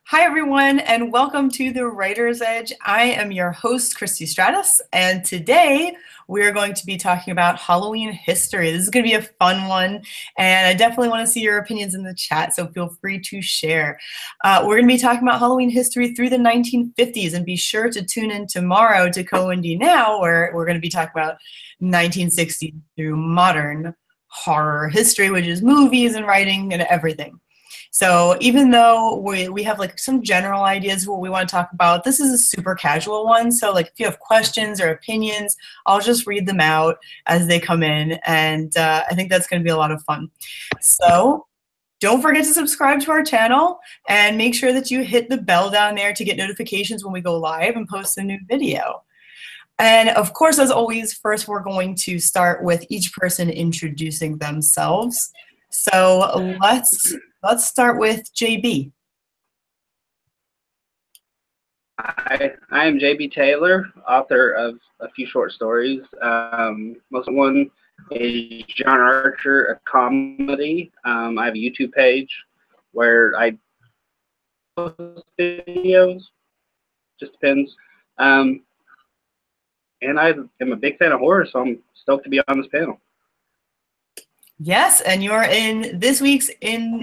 Hi, everyone, and welcome to The Writer's Edge. I am your host, Christy Stratus, and today we're going to be talking about Halloween history. This is going to be a fun one, and I definitely want to see your opinions in the chat, so feel free to share. We're going to be talking about Halloween history through the 1950s, and be sure to tune in tomorrow to Co&D Now, where we're going to be talking about 1960s through modern horror history, which is movies and writing and everything. So even though we have like some general ideas of what we want to talk about, this is a super casual one. So like if you have questions or opinions, I'll just read them out as they come in. And I think that's going to be a lot of fun. So don't forget to subscribe to our channel and make sure that you hit the bell down there to get notifications when we go live and post a new video. And of course, as always, first we're going to start with each person introducing themselves. So let's start with JB. I am JB Taylor, author of a few short stories. Most one is John Archer, a comedy. I have a YouTube page where I post videos. Just depends. And I am a big fan of horror, so I'm stoked to be on this panel. Yes, and you're in this week in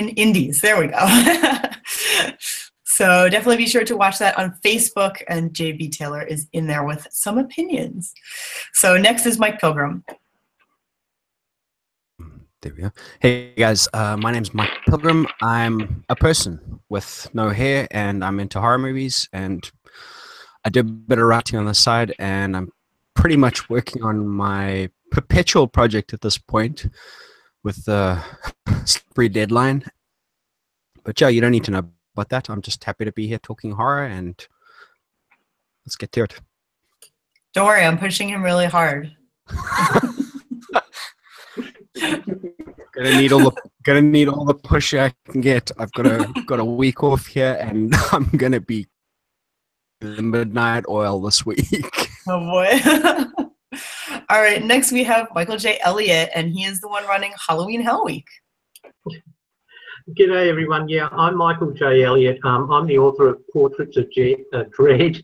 Indies. There we go. So definitely be sure to watch that on Facebook, and JB Taylor is in there with some opinions. So next is Mike Pilgrim. There we go. Hey guys, my name's Mike Pilgrim. I'm a person with no hair, and I'm into horror movies, and I do a bit of writing on the side, and I'm pretty much working on my perpetual project at this point with the slippery deadline. But yeah, you don't need to know about that. I'm just happy to be here talking horror, and let's get to it. Don't worry, I'm pushing him really hard. Gonna need all the push I can get. I've got a week off here, and I'm gonna be the midnight oil this week. Oh boy. All right, next we have Michael J. Elliott, and he is the one running Halloween Hell Week. G'day everyone. Yeah, I'm Michael J. Elliott. I'm the author of Portraits of Dread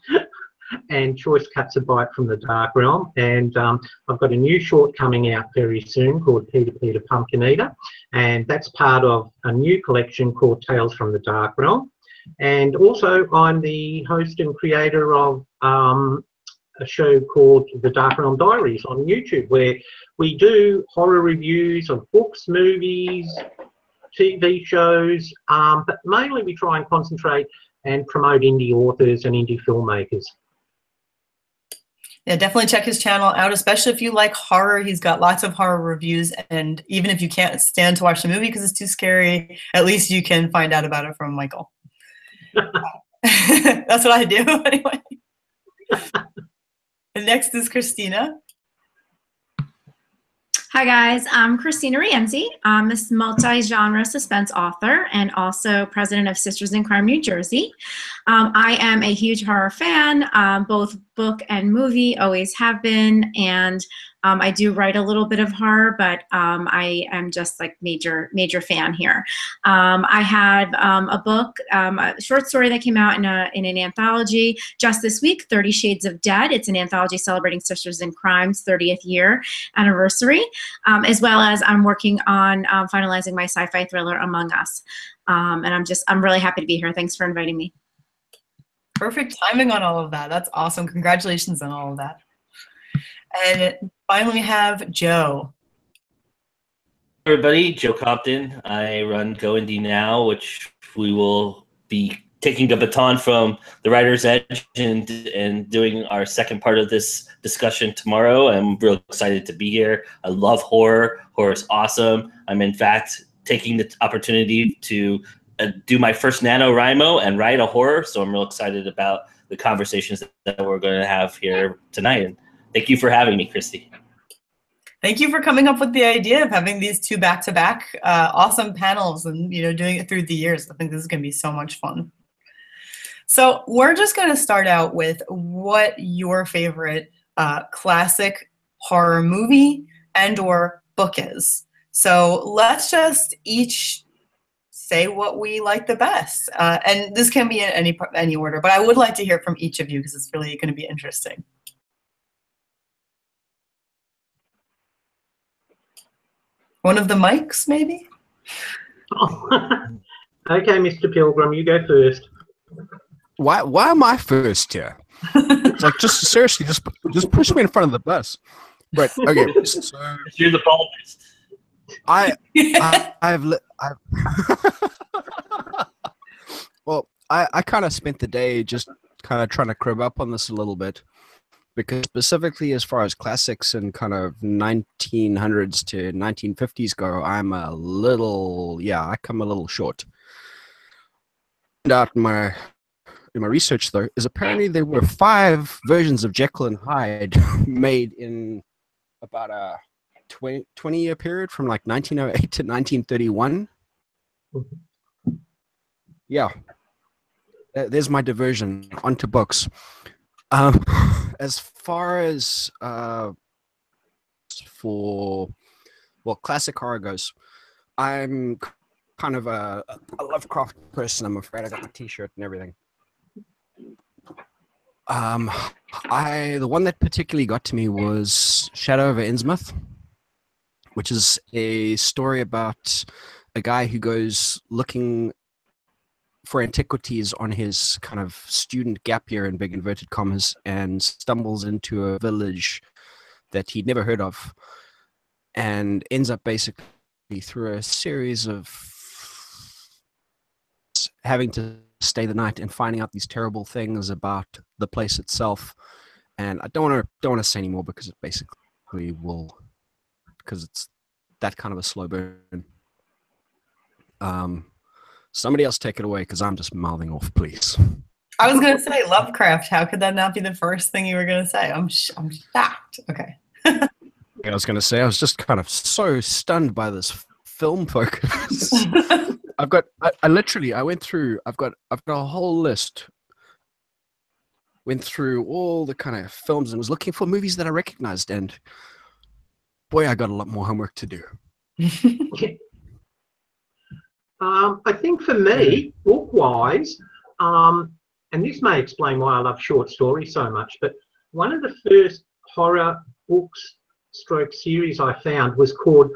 and Choice Cuts a Bite from the Dark Realm. And I've got a new short coming out very soon called Peter Peter Pumpkin Eater. And that's part of a new collection called Tales from the Dark Realm. And also I'm the host and creator of a show called The Dark Realm Diaries on YouTube, where we do horror reviews of books, movies, TV shows, but mainly we try and concentrate and promote indie authors and indie filmmakers. Yeah, definitely check his channel out, especially if you like horror. He's got lots of horror reviews, and even if you can't stand to watch the movie because it's too scary, at least you can find out about it from Michael. That's what I do anyway. And next is Christina. Hi guys, I'm Christina Rienzi. I'm a multi-genre suspense author and also president of Sisters in Crime New Jersey. I am a huge horror fan, both book and movie, always have been, and I do write a little bit of horror, but I am just like major fan here. I had a book, a short story that came out in an anthology just this week, 30 Shades of Dead. It's an anthology celebrating Sisters in Crime's 30th year anniversary, as well as I'm working on finalizing my sci-fi thriller Among Us. And I'm really happy to be here. Thanks for inviting me. Perfect timing on all of that. That's awesome. Congratulations on all of that. And finally we have Joe. Hey everybody, Joe Compton. I run Co&D Now, which we will be taking the baton from the Writer's Edge and doing our second part of this discussion tomorrow. I'm real excited to be here. I love horror. Horror is awesome. I'm in fact taking the opportunity to do my first NaNoWriMo and write a horror, so I'm real excited about the conversations that we're going to have here tonight. And thank you for having me, Christy. Thank you for coming up with the idea of having these two back-to-back awesome panels and doing it through the years. I think this is going to be so much fun. So we're just going to start out with what your favorite classic horror movie and or book is. So let's just each say what we like the best. And this can be in any order, but I would like to hear from each of you because it's really going to be interesting. One of the mics, maybe? Okay, Mr. Pilgrim, you go first. Why am I first here? It's like, just seriously, just push me in front of the bus. Right. Okay. So You're the baldest. Well, I kind of spent the day just kind of trying to crib up on this a little bit, because specifically as far as classics and kind of 1900s to 1950s go, I come a little short. And out in my research, though, is apparently there were 5 versions of Jekyll and Hyde made in about a 20-year period from like 1908 to 1931. Yeah. There's my diversion onto books. As far as classic horror goes, I'm kind of a Lovecraft person. I'm afraid I got my T-shirt and everything. The one that particularly got to me was Shadow over Innsmouth, which is a story about a guy who goes looking for antiquities on his kind of student gap year in big inverted commas, and stumbles into a village that he'd never heard of, and ends up basically through a series of having to stay the night and finding out these terrible things about the place itself. And I don't want to say any more because it basically will, because it's that kind of a slow burn. Somebody else take it away, because I'm just mouthing off, please. I was going to say Lovecraft. How could that not be the first thing you were going to say? I'm shocked. Okay. I was going to say, I was just kind of so stunned by this film focus. I've got a whole list. Went through all the kind of films and was looking for movies that I recognized, and boy, I got a lot more homework to do. I think for me, book-wise, and this may explain why I love short stories so much, but one of the first horror books / series I found was called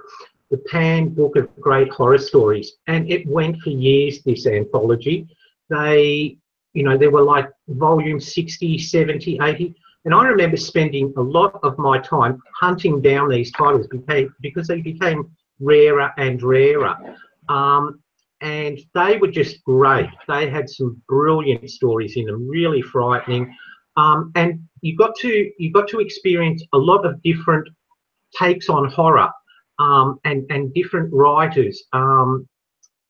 The Pan Book of Great Horror Stories, and it went for years, this anthology. There were like volumes 60, 70, 80, and I remember spending a lot of my time hunting down these titles because they became rarer and rarer. And they were just great. They had some brilliant stories in them, really frightening. And you got to experience a lot of different takes on horror, and different writers,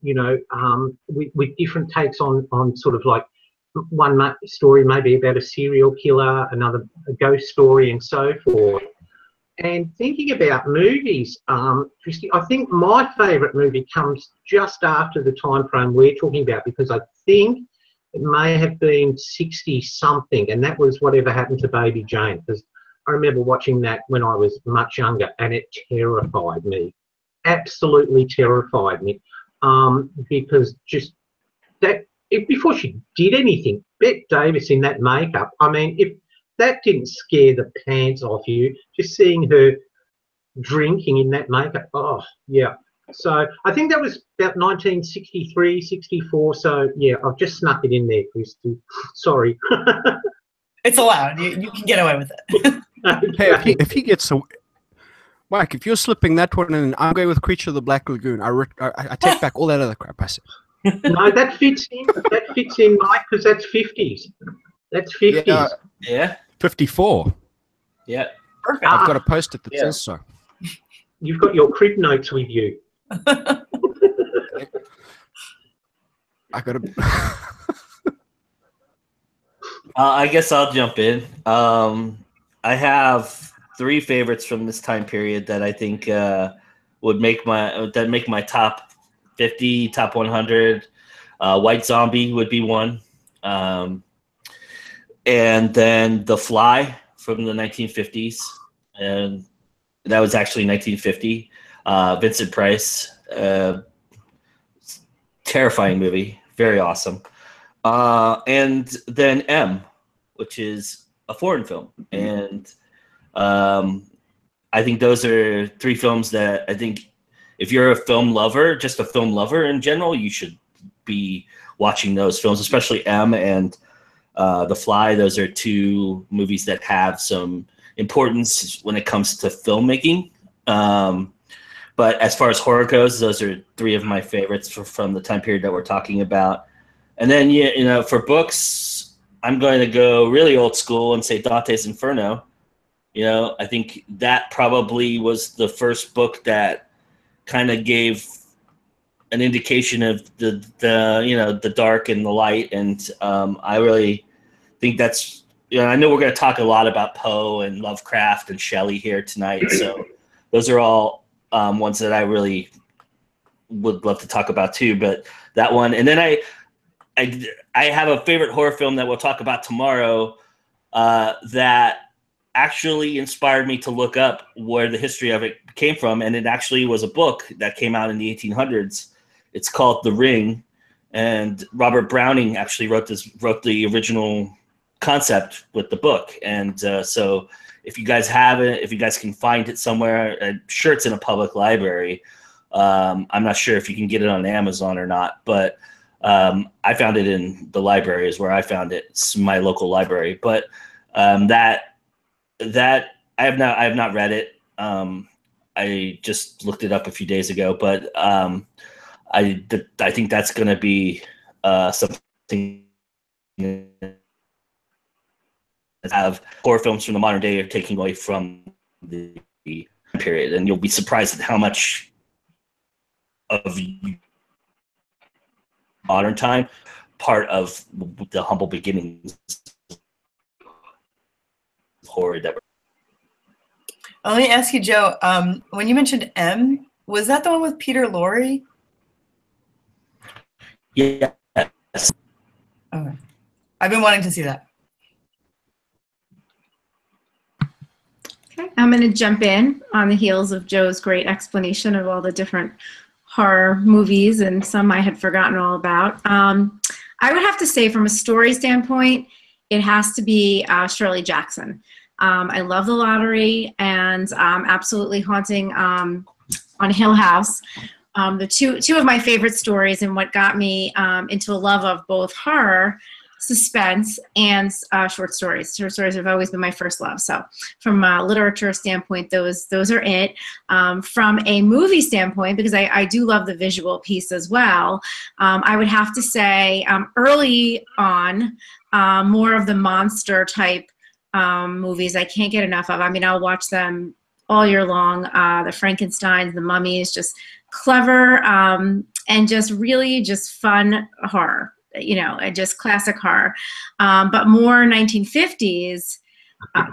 with different takes on sort of like one story maybe about a serial killer, another a ghost story, and so forth. And thinking about movies, Christy, I think my favourite movie comes just after the time frame we're talking about, because I think it may have been 60-something, and that was Whatever Happened to Baby Jane, because I remember watching that when I was much younger, and it terrified me, absolutely terrified me, because just that, before she did anything, Bette Davis in that makeup, I mean, if that didn't scare the pants off you, just seeing her drinking in that makeup, oh, yeah. So I think that was about 1963, 64, so yeah, I've just snuck it in there, Christy. Sorry. It's allowed. You can get away with it. Hey, if he gets a... Mike, if you're slipping that one in, I'm going with Creature of the Black Lagoon. I take back all that other crap I said. No, that fits in. That fits in, Mike, because that's 50s. That's 50s. Yeah. 54. Yeah. Perfect. I've got a post-it that says so. You've got your crib notes with you. I got to... I guess I'll jump in. I have 3 favorites from this time period that I think would make my top 50, top 100. White Zombie would be one, and then The Fly from the 1950s, and that was actually 1950. Vincent Price. terrifying movie, very awesome. And then M, which is a foreign film, and I think those are three films that I think if you're a film lover, just a film lover in general, you should be watching those films, especially M and The Fly. Those are two movies that have some importance when it comes to filmmaking. But as far as horror goes, those are three of my favorites from the time period that we're talking about. And then, you know, for books, I'm going to go really old school and say Dante's Inferno. You know, I think that probably was the first book that kind of gave an indication of the you know, the dark and the light. And I really think that's, you know, I know we're going to talk a lot about Poe and Lovecraft and Shelley here tonight. So those are all ones that I really would love to talk about too. But that one, and then I have a favorite horror film that we'll talk about tomorrow that actually inspired me to look up where the history of it came from, and it actually was a book that came out in the 1800s. It's called The Ring, and Robert Browning actually wrote the original concept with the book. And so if you guys have it, if you guys can find it somewhere, I'm sure it's in a public library. I'm not sure if you can get it on Amazon or not, but I found it in the library is where I found it. It's my local library. But that I have not read it. I just looked it up a few days ago, but I think that's going to be something. Have horror films from the modern day are taking away from the period, and you'll be surprised at how much of modern time part of the humble beginnings horror that. Let me ask you, Joe. When you mentioned M, was that the one with Peter Lorre? Yes. Okay. I've been wanting to see that. Okay, I'm going to jump in on the heels of Joe's great explanation of all the different horror movies and some I had forgotten all about. I would have to say from a story standpoint, it has to be Shirley Jackson. I love The Lottery and absolutely Haunting on Hill House. The two of my favorite stories and what got me into a love of both horror, suspense, and short stories. Short stories have always been my first love. So from a literature standpoint, those are it. From a movie standpoint, because I do love the visual piece as well, I would have to say early on, more of the monster type movies I can't get enough of. I mean, I'll watch them all year long. The Frankensteins, the Mummies, just clever and just really just fun horror. You know, just classic horror. But more 1950s,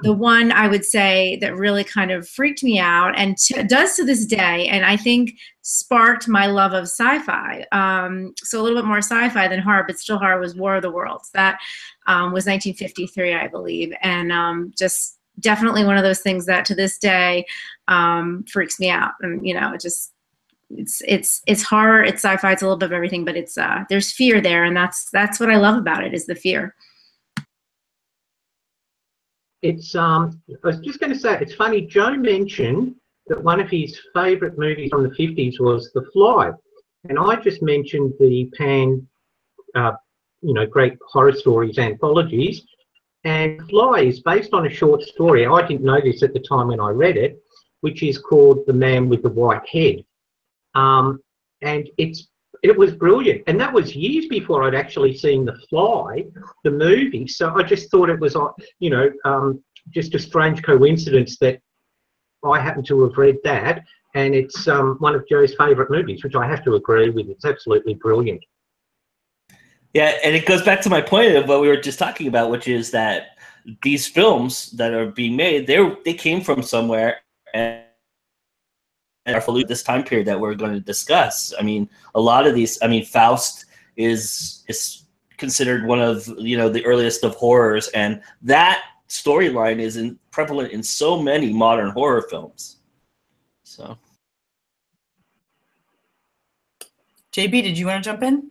the one I would say that really kind of freaked me out and does to this day, and I think sparked my love of sci-fi. So a little bit more sci-fi than horror, but still horror, was War of the Worlds. That was 1953, I believe. And just definitely one of those things that to this day freaks me out. And, you know, it just, it's horror, it's sci-fi, it's a little bit of everything, but it's there's fear there, and that's what I love about it, is the fear. It's I was just going to say, it's funny, Joe mentioned that one of his favourite movies from the 50s was The Fly, and I just mentioned the you know, great horror stories anthologies, and Fly is based on a short story. I didn't know this at the time when I read it, which is called The Man with the White Head. And it was brilliant, and that was years before I'd actually seen The Fly, the movie. So I just thought it was, you know, just a strange coincidence that I happen to have read that, and it's one of Joe's favourite movies, which I have to agree with. It's absolutely brilliant. Yeah, and it goes back to my point of what we were just talking about, which is that these films that are being made, they came from somewhere, and this time period that we're going to discuss. I mean, a lot of these, I mean, Faust is considered one of, you know, the earliest of horrors, and that storyline is prevalent in so many modern horror films. So JB, did you want to jump in?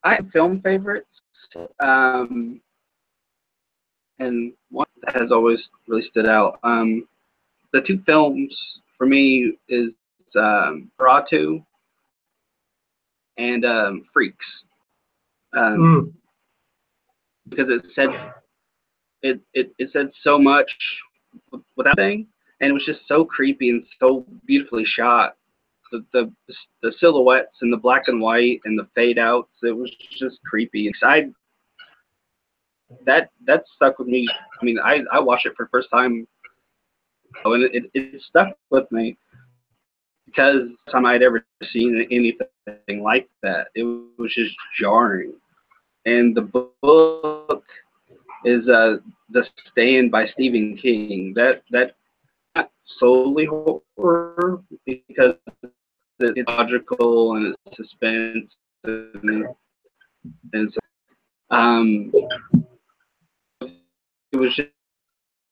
I have film favorites, and one that has always really stood out. The two films for me is Ratu and Freaks, because it said so much without saying, and it was just so creepy and so beautifully shot. The silhouettes and the black and white and the fade outs, it was just creepy. That stuck with me. I mean, I watched it for the first time, and it stuck with me because time I'd ever seen anything like that. It was just jarring. And the book is The Stand by Stephen King. That not solely horror, because it's logical and it's suspense and so, it was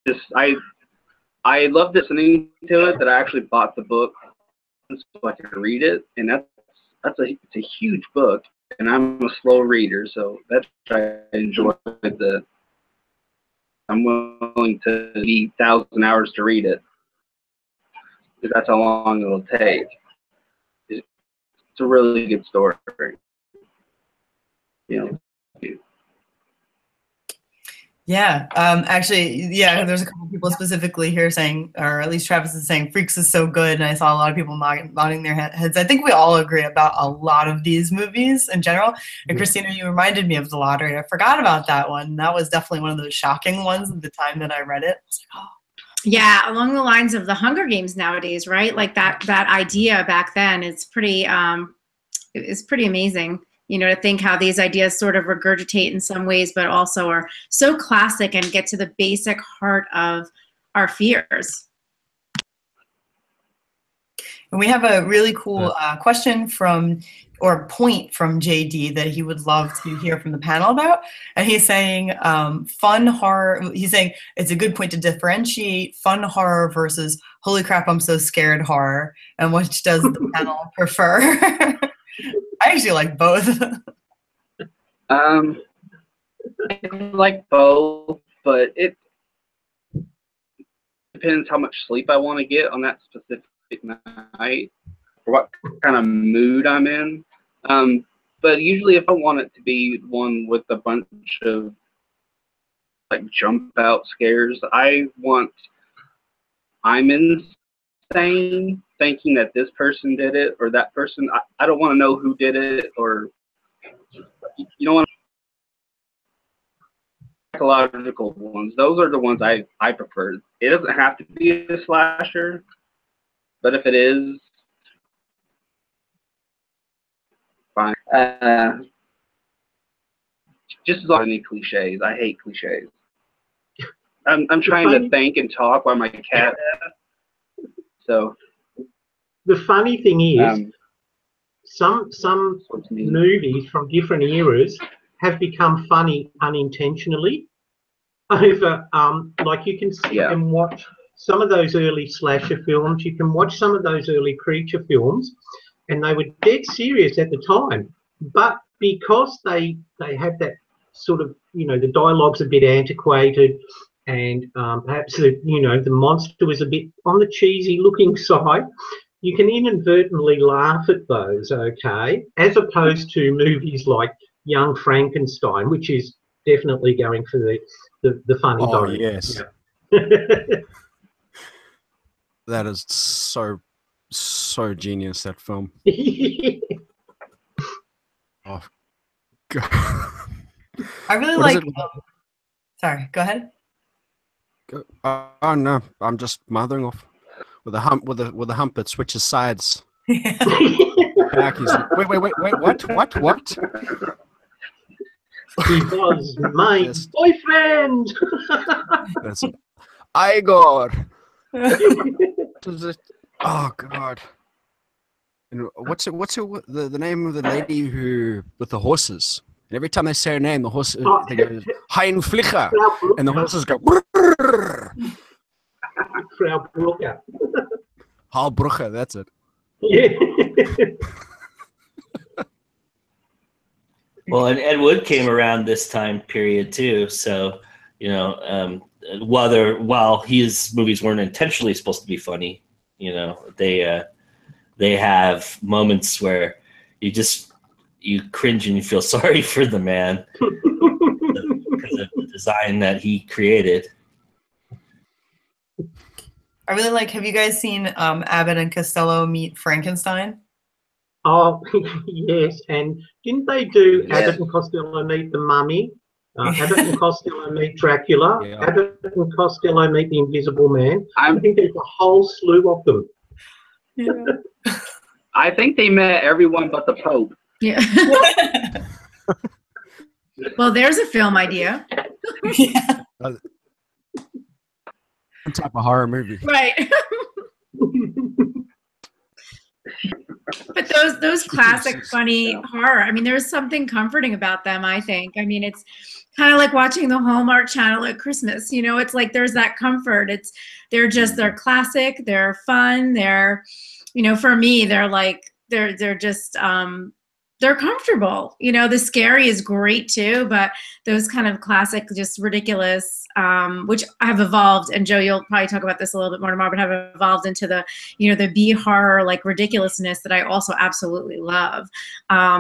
just I loved listening to it, that I actually bought the book so I could read it, and it's a huge book, and I'm a slow reader, so that's why I enjoy I'm willing to be 1,000 hours to read it, because that's how long it'll take. It's a really good story. You know. Yeah, actually, yeah, there's a couple people specifically here saying, or at least Travis is saying, Freaks is so good, and I saw a lot of people nodding their heads. I think we all agree about a lot of these movies in general. And Christina, you reminded me of The Lottery. I forgot about that one. That was definitely one of those shocking ones at the time that I read it. It's like, oh. Yeah, along the lines of the Hunger Games nowadays, right? Like that idea back then is pretty amazing. You know, to think how these ideas sort of regurgitate in some ways, but also are so classic and get to the basic heart of our fears. And we have a really cool question or point from JD that he would love to hear from the panel about. And he's saying fun horror, he's saying it's a good point to differentiate fun horror versus holy crap, I'm so scared horror. And which does the panel prefer? I actually like both. I like both, but it depends how much sleep I want to get on that specific night, or what kind of mood I'm in. But usually, if I want it to be one with a bunch of like jump out scares, I'm insane thinking that this person did it or that person. I don't want to know who did it, or you know what? Psychological ones. Those are the ones I prefer. It doesn't have to be a slasher, but if it is, fine. Just as long as any cliches. I hate cliches. I'm trying to think and talk while my cat. So. The funny thing is, some movies from different eras have become funny unintentionally. Over, like you can sit and watch some of those early slasher films. You can watch some of those early creature films, and they were dead serious at the time. But because they have that sort of, you know, the dialogue's a bit antiquated, and perhaps the monster was a bit on the cheesy looking side, you can inadvertently laugh at those, okay, as opposed to movies like Young Frankenstein, which is definitely going for the funny Oh, bone. yes. Yeah. That is so genius, that film. Oh, God. I really like. Sorry, go ahead. Oh no, I'm just mothering off with a hump. With a hump, it switches sides. Back, he's like, wait, what? He was my boyfriend. That's Igor. Oh God. And what's the name of the lady who with the horses? And every time they say her name, the horse they go Hein Flicher, and the horses go. Frau Brucker. Frau Brucker, that's it. Yeah. Well, and Ed Wood came around this time period too. So, while his movies weren't intentionally supposed to be funny, they have moments where you cringe and you feel sorry for the man because of the design that he created. I really like, have you guys seen Abbott and Costello Meet Frankenstein? Oh, yes. And didn't they do Abbott and Costello Meet the Mummy? Abbott and Costello Meet Dracula. Yeah. Abbott and Costello Meet the Invisible Man. I I'm, think there's a whole slew of them. Yeah. I think they met everyone but the Pope. Yeah. Well, there's a film idea. Yeah. Some type of horror movie. Right. But those classic funny horror, I mean, there's something comforting about them, I think. I mean, it's kind of like watching the Hallmark Channel at Christmas. It's like there's that comfort. They're classic, they're fun, they're, for me, they're just they're comfortable. The scary is great too, but those kind of classic, just ridiculous, which have evolved, and Joe, you'll probably talk about this a little bit more tomorrow, but have evolved into the, the B horror, like ridiculousness that I also absolutely love.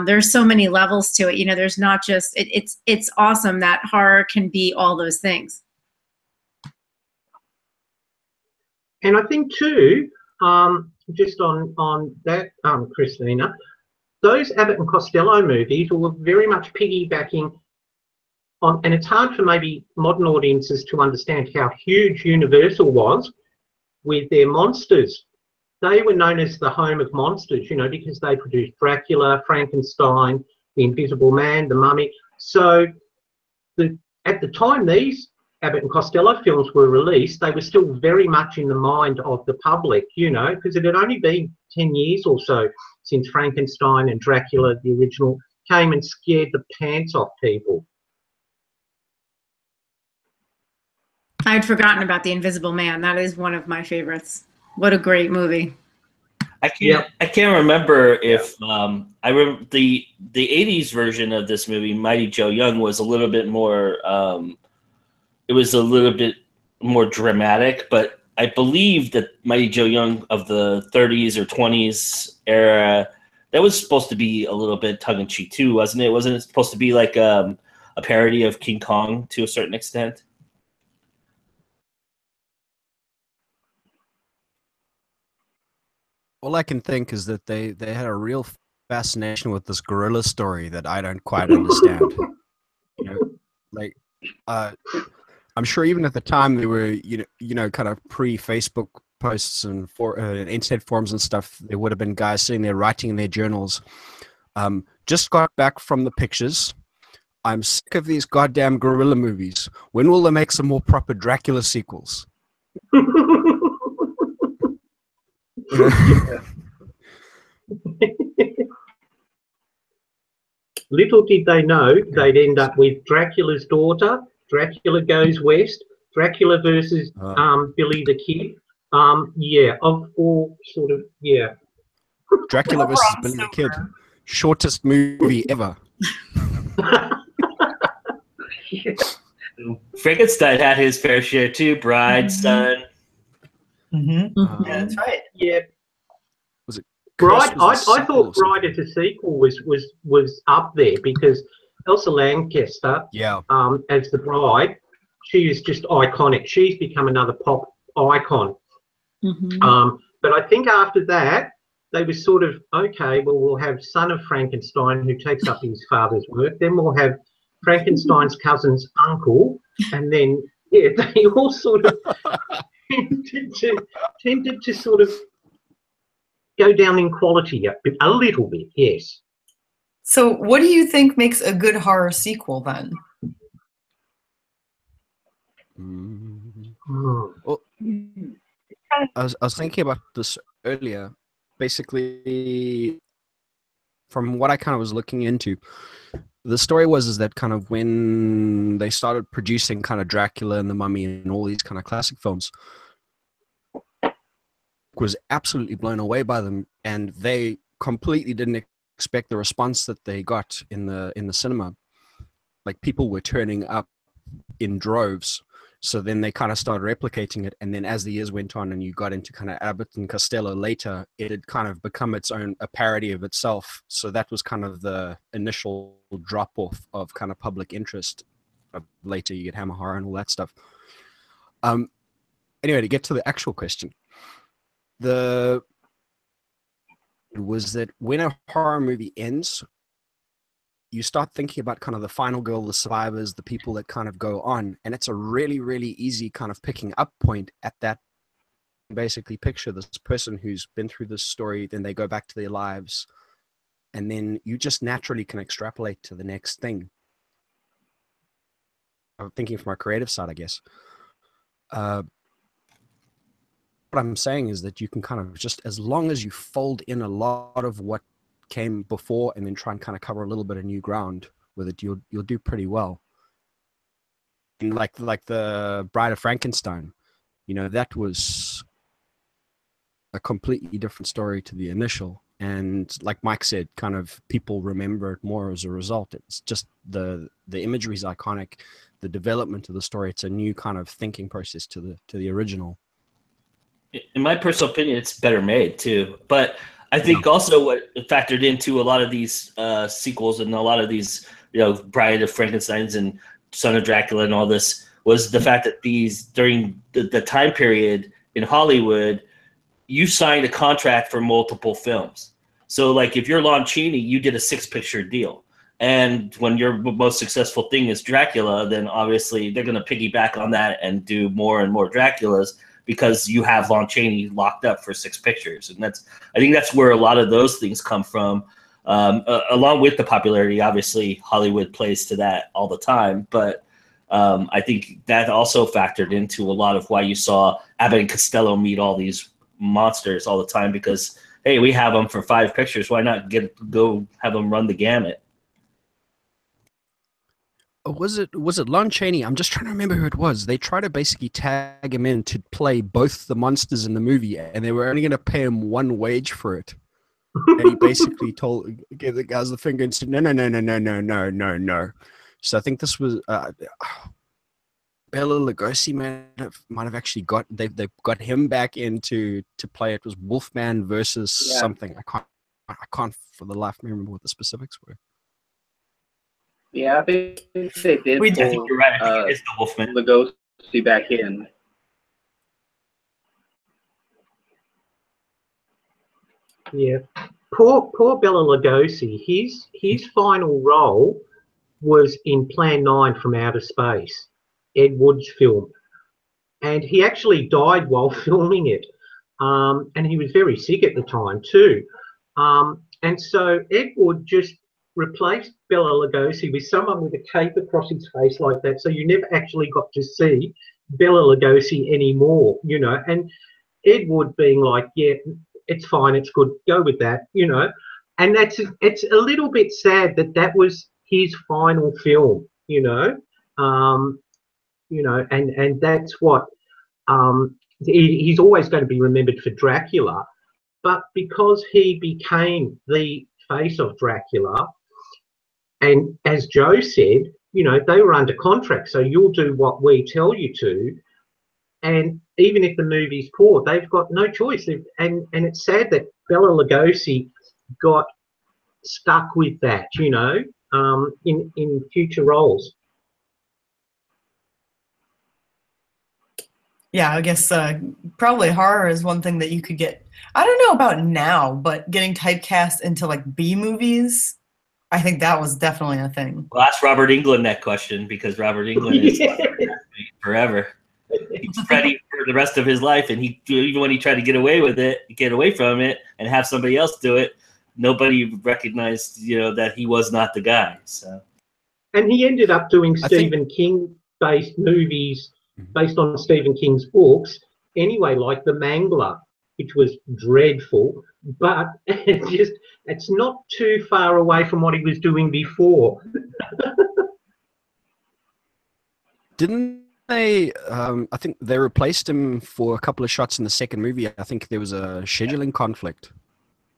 There's so many levels to it. There's not just, it's awesome that horror can be all those things. And I think too, just on that, Christina, those Abbott and Costello movies were very much piggybacking on, and it's hard for maybe modern audiences to understand how huge Universal was with their monsters. They were known as the home of monsters, because they produced Dracula, Frankenstein, the Invisible Man, the Mummy. So at the time these Abbott and Costello films were released, they were still very much in the mind of the public, because it had only been 10 years or so since Frankenstein and Dracula, the original, came and scared the pants off people. I had forgotten about The Invisible Man. That is one of my favorites. What a great movie. I can't remember if I remember the 80s version of this movie, Mighty Joe Young, was a little bit more it was a little bit more dramatic, but I believe that Mighty Joe Young of the 30s or 20s era, that was supposed to be a little bit tongue-in-cheek too, wasn't it? Wasn't it supposed to be like a parody of King Kong to a certain extent? All I can think is that they had a real fascination with this gorilla story that I don't quite understand. I'm sure even at the time they were, kind of pre-Facebook posts and internet forums and stuff. There would have been guys sitting there writing in their journals. Just got back from the pictures. I'm sick of these goddamn gorilla movies. When will they make some more proper Dracula sequels? Little did they know they'd end up with Dracula's daughter, Dracula Goes West, Dracula versus Billy the Kid. Of all sort of, Dracula versus Billy the Kid. Shortest movie ever. Frankenstein had his fair share too. Bride, Son. Yeah, that's right. Yeah. Was it Bride? I sequel thought or something? Bride as a sequel was up there because Elsa Lanchester, as the bride, she is just iconic. She's become another pop icon. But I think after that, they were sort of, okay, well, we'll have Son of Frankenstein who takes up his father's work. Then we'll have Frankenstein's cousin's uncle. And then, they all sort of tended to sort of go down in quality a little bit, yes. So what do you think makes a good horror sequel then? Well, I was thinking about this earlier. Basically, from what I kind of was looking into, the story is that kind of when they started producing kind of Dracula and the Mummy and all these kind of classic films, was absolutely blown away by them, and they completely didn't expect the response that they got in the cinema. Like, people were turning up in droves. So then they kind of started replicating it, and then as the years went on and you got into kind of Abbott and Costello later, it had kind of become its own, a parody of itself. So that was kind of the initial drop off of kind of public interest. Later you get Hammer Horror and all that stuff. Anyway, to get to the actual question, was that when a horror movie ends, you start thinking about kind of the final girl, the survivors, the people that kind of go on. And it's a really, really easy kind of picking up point at that. Basically picture this person who's been through this story, then they go back to their lives. And then you just naturally can extrapolate to the next thing. I'm thinking from our creative side, I guess. What I'm saying is that you can kind of just, as long as you fold in a lot of what came before and then try and kind of cover a little bit of new ground with it, you'll do pretty well. And like the Bride of Frankenstein, you know, that was a completely different story to the initial, and like Mike said, kind of people remember it more as a result. It's just the imagery is iconic, the development of the story, it's a new kind of thinking process to the original. In my personal opinion, it's better made too, but I think also what factored into a lot of these sequels and a lot of these, you know, Bride of Frankenstein's and Son of Dracula and all this was the fact that these, during the time period in Hollywood, you signed a contract for multiple films. So like if you're Lon Chaney, you did a 6-picture deal. And when your most successful thing is Dracula, then obviously they're going to piggyback on that and do more and more Draculas, because you have Lon Chaney locked up for 6 pictures. And I think that's where a lot of those things come from. Along with the popularity, obviously Hollywood plays to that all the time, but I think that also factored into a lot of why you saw Abbott and Costello meet all these monsters all the time, because, hey, we have them for 5 pictures. Why not go have them run the gamut? Was it Lon Chaney? I'm just trying to remember who it was. They tried to basically tag him in to play both the monsters in the movie, and they were only going to pay him 1 wage for it. And he basically gave the guys the finger and said, no. So I think this was Bela Lugosi might have actually they got him back into to play. It was Wolfman versus something. I can't for the life of me remember what the specifics were. Yeah, I think they did I think you're right. I think it is the Wolfman. Lagosi back in. Yeah, poor Bela Lugosi. His final role was in Plan 9 from Outer Space, Ed Wood's film, and he actually died while filming it. And he was very sick at the time too. And so Ed Wood just replaced Bela Lugosi with someone with a cape across his face like that, so you never actually got to see Bela Lugosi anymore, you know. And Ed Wood being like, yeah, it's fine, it's good, go with that, you know. And it's a little bit sad that was his final film, you know. And that's what he's always going to be remembered for Dracula, but because he became the face of Dracula, and as Joe said, you know, they were under contract, so you'll do what we tell you to. And even if the movie's poor, they've got no choice. And it's sad that Bela Lugosi got stuck with that, you know, in future roles. Yeah, I guess probably horror is one thing that you could get. I don't know about now, but getting typecast into like B movies, I think that was definitely a thing. Well, ask Robert Englund that question, because Robert Englund is forever. He's Freddy for the rest of his life, and even when he tried to get away from it, and have somebody else do it, nobody recognized, you know, that he was not the guy. So, and he ended up doing Stephen King-based movies based on Stephen King's books anyway, like The Mangler, which was dreadful, but it's not too far away from what he was doing before. Didn't they? I think they replaced him for a couple of shots in the second movie. I think there was a scheduling conflict,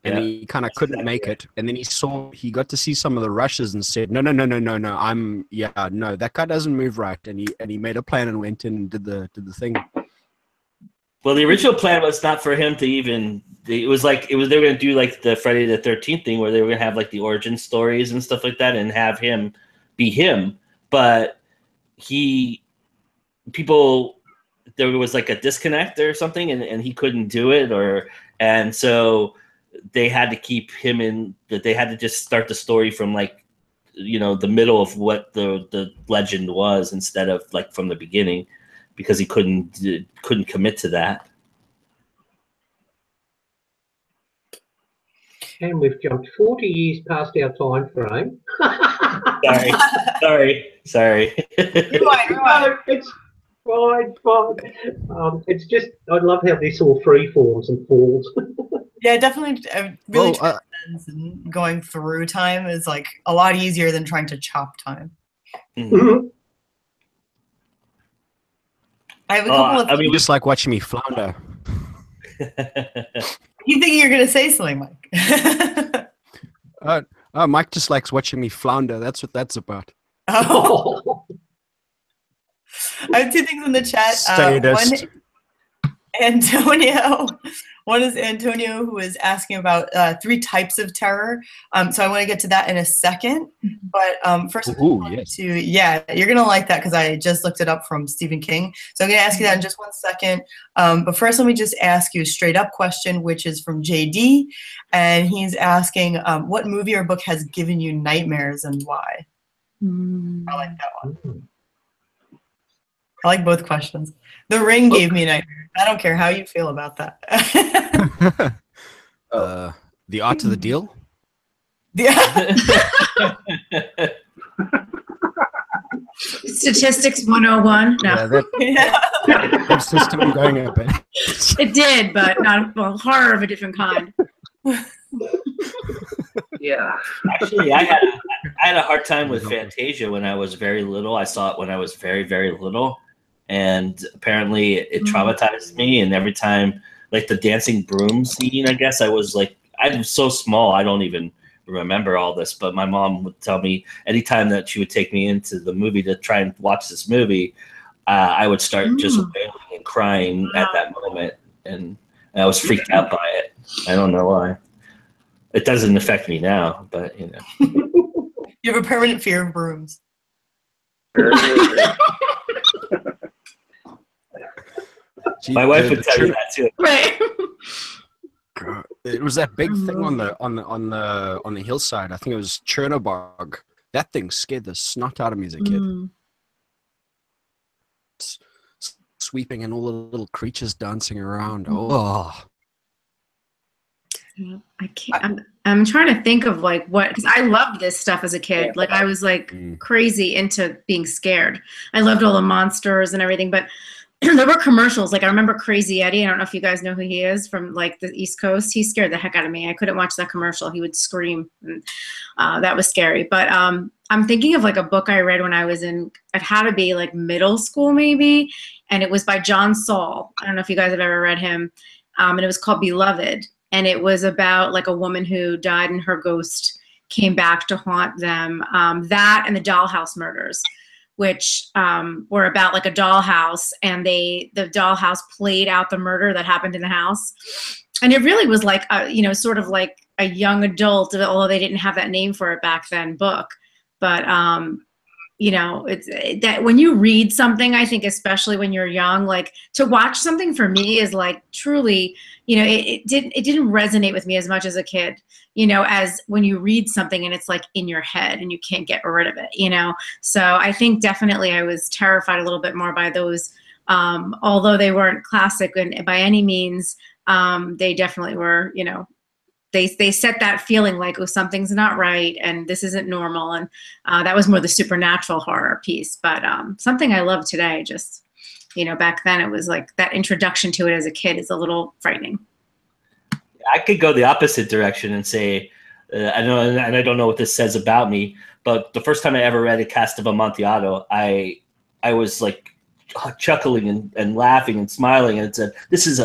and Yeah. he kind of couldn't make it. And then he got to see some of the rushes and said, no, no, that guy doesn't move right. And he made a plan and went in and did the thing. Well, the original plan was not for him to even. They were going to do like the Friday the 13th thing, where they were going to have like the origin stories and stuff like that, and have him be him. But there was like a disconnect or something, and he couldn't do it, and so they had to keep him in. That they had to just start the story from like, the middle of what the legend was, instead of like from the beginning, because he couldn't commit to that. And we've jumped 40 years past our time frame. Sorry. No, it's fine. It's just, I love how this all free forms and falls. Yeah, definitely. Really, going through time is like a lot easier than trying to chop time. Mm-hmm. I have a couple of. I mean, just like watching me flounder. You think you're gonna say something, Mike? Mike just likes watching me flounder. That's what that's about. Oh. I have two things in the chat. One is Antonio, who is asking about 3 types of terror. So I want to get to that in a second. But first, you're going to like that because I just looked it up from Stephen King. So I'm going to ask you that in just 1 second. But first, let me just ask you a straight up question, which is from JD. And he's asking, what movie or book has given you nightmares and why? I like that one. I like both questions. The Ring gave me nightmares. I don't care how you feel about that. The Art of the Deal? Statistics 101. No. That system going a bit. It did, but not horror of a different kind. Yeah. Actually, I had a hard time with Fantasia when I was very little. I saw it when I was very, very little. And apparently it traumatized me. And every time, like the dancing broom scene, I guess, I was like, I'm so small, I don't even remember all this. But my mom would tell me anytime that she would take me into the movie to try and watch this movie, I would start just wailing and crying at that moment. And I was freaked out by it. I don't know why. It doesn't affect me now, but You have a permanent fear of brooms. My wife would tell you that too. Right. It was that big thing on the hillside. I think it was Chernobog. That thing scared the snot out of me as a kid. Sweeping and all the little creatures dancing around. Oh. I can't. I'm trying to think of like what, because I loved this stuff as a kid. Like I was like crazy into being scared. I loved all the monsters and everything, but there were commercials. Like I remember Crazy Eddie. I don't know if you guys know who he is from like the East Coast. He scared the heck out of me. I couldn't watch that commercial. He would scream. And, that was scary. But I'm thinking of like a book I read when I was it had to be like middle school maybe. And it was by John Saul. I don't know if you guys have ever read him. And it was called Beloved. And it was about like a woman who died and her ghost came back to haunt them. That and the Dollhouse Murders, which were about like a dollhouse, and the dollhouse played out the murder that happened in the house. And it really was like, sort of like a young adult, although they didn't have that name for it back then, book. But, it's that when you read something, I think, especially when you're young, like to watch something for me is like truly, it didn't resonate with me as much as a kid, as when you read something and it's like in your head and you can't get rid of it, So I think definitely I was terrified a little bit more by those, although they weren't classic and by any means, they definitely were, they set that feeling like, oh, something's not right and this isn't normal. And that was more the supernatural horror piece. But something I love today, just, back then it was like that introduction to it as a kid is a little frightening. I could go the opposite direction and say, I know, and I don't know what this says about me, but the first time I ever read A Cast of Amontillado, I was like chuckling and laughing and smiling, and it said, this is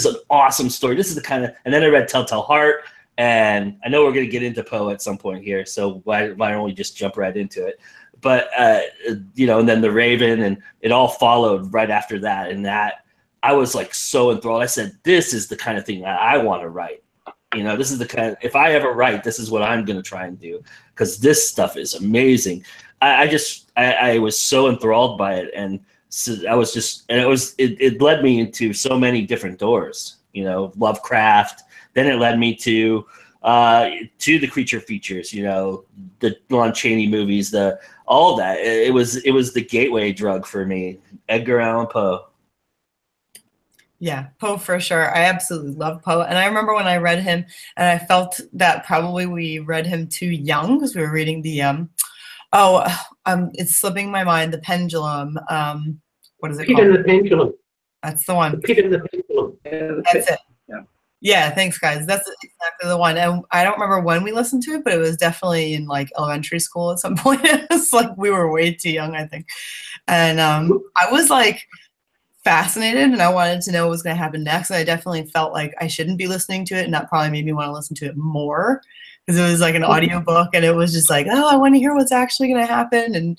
an awesome story. This is the kind of, and then I read Telltale Heart, and I know we're going to get into Poe at some point here, so why don't we just jump right into it? But, you know, and then The Raven, and it all followed right after that, and that, I was like so enthralled. I said, this is the kind of thing that I want to write. You know, this is the kind of, if I ever write, this is what I'm going to try and do, because this stuff is amazing. I was so enthralled by it, and so I was just, and it led me into so many different doors, you know, Lovecraft. Then it led me to the creature features, you know, the Lon Chaney movies, all that. It was the gateway drug for me, Edgar Allan Poe. Yeah, Poe for sure. I absolutely love Poe. And I remember when I read him, and I felt that probably we read him too young, because we were reading the, it's slipping my mind, The Pendulum. What is it Pit called? and the Pendulum. That's the one. The Pit and the Pendulum. That's it. Yeah, thanks, guys. That's exactly the one. And I don't remember when we listened to it, but it was definitely in like elementary school at some point. It's like we were way too young, I think. And I was like fascinated, and I wanted to know what was going to happen next. And I definitely felt like I shouldn't be listening to it, and that probably made me want to listen to it more, because it was like an audiobook, and it was just like, oh, I want to hear what's actually going to happen. And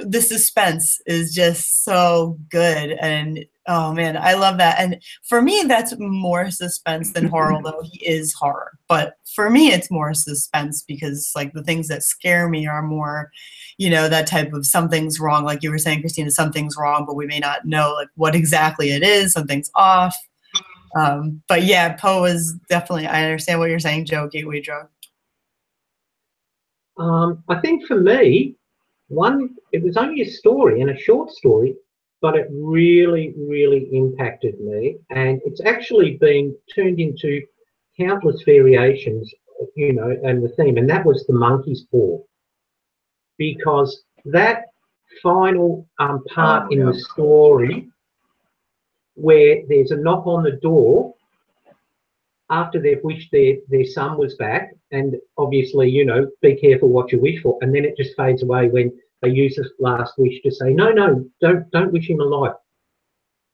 the suspense is just so good, and oh man, I love that. And for me, that's more suspense than horror, although he is horror. But for me, it's more suspense, because like the things that scare me are more, you know, that type of something's wrong, like you were saying, Christina, something's wrong, but we may not know like what exactly it is, something's off. But yeah, Poe is definitely, I understand what you're saying, Joe, gateway drug. I think for me, it was only a story, and a short story, but it really, really impacted me. And it's actually been turned into countless variations, you know, and the theme, and that was The Monkey's Paw. Because that final part in the story where there's a knock on the door after they've wished their son was back, and obviously, you know, be careful what you wish for, and then it just fades away when they use this last wish to say, no, don't wish him alive.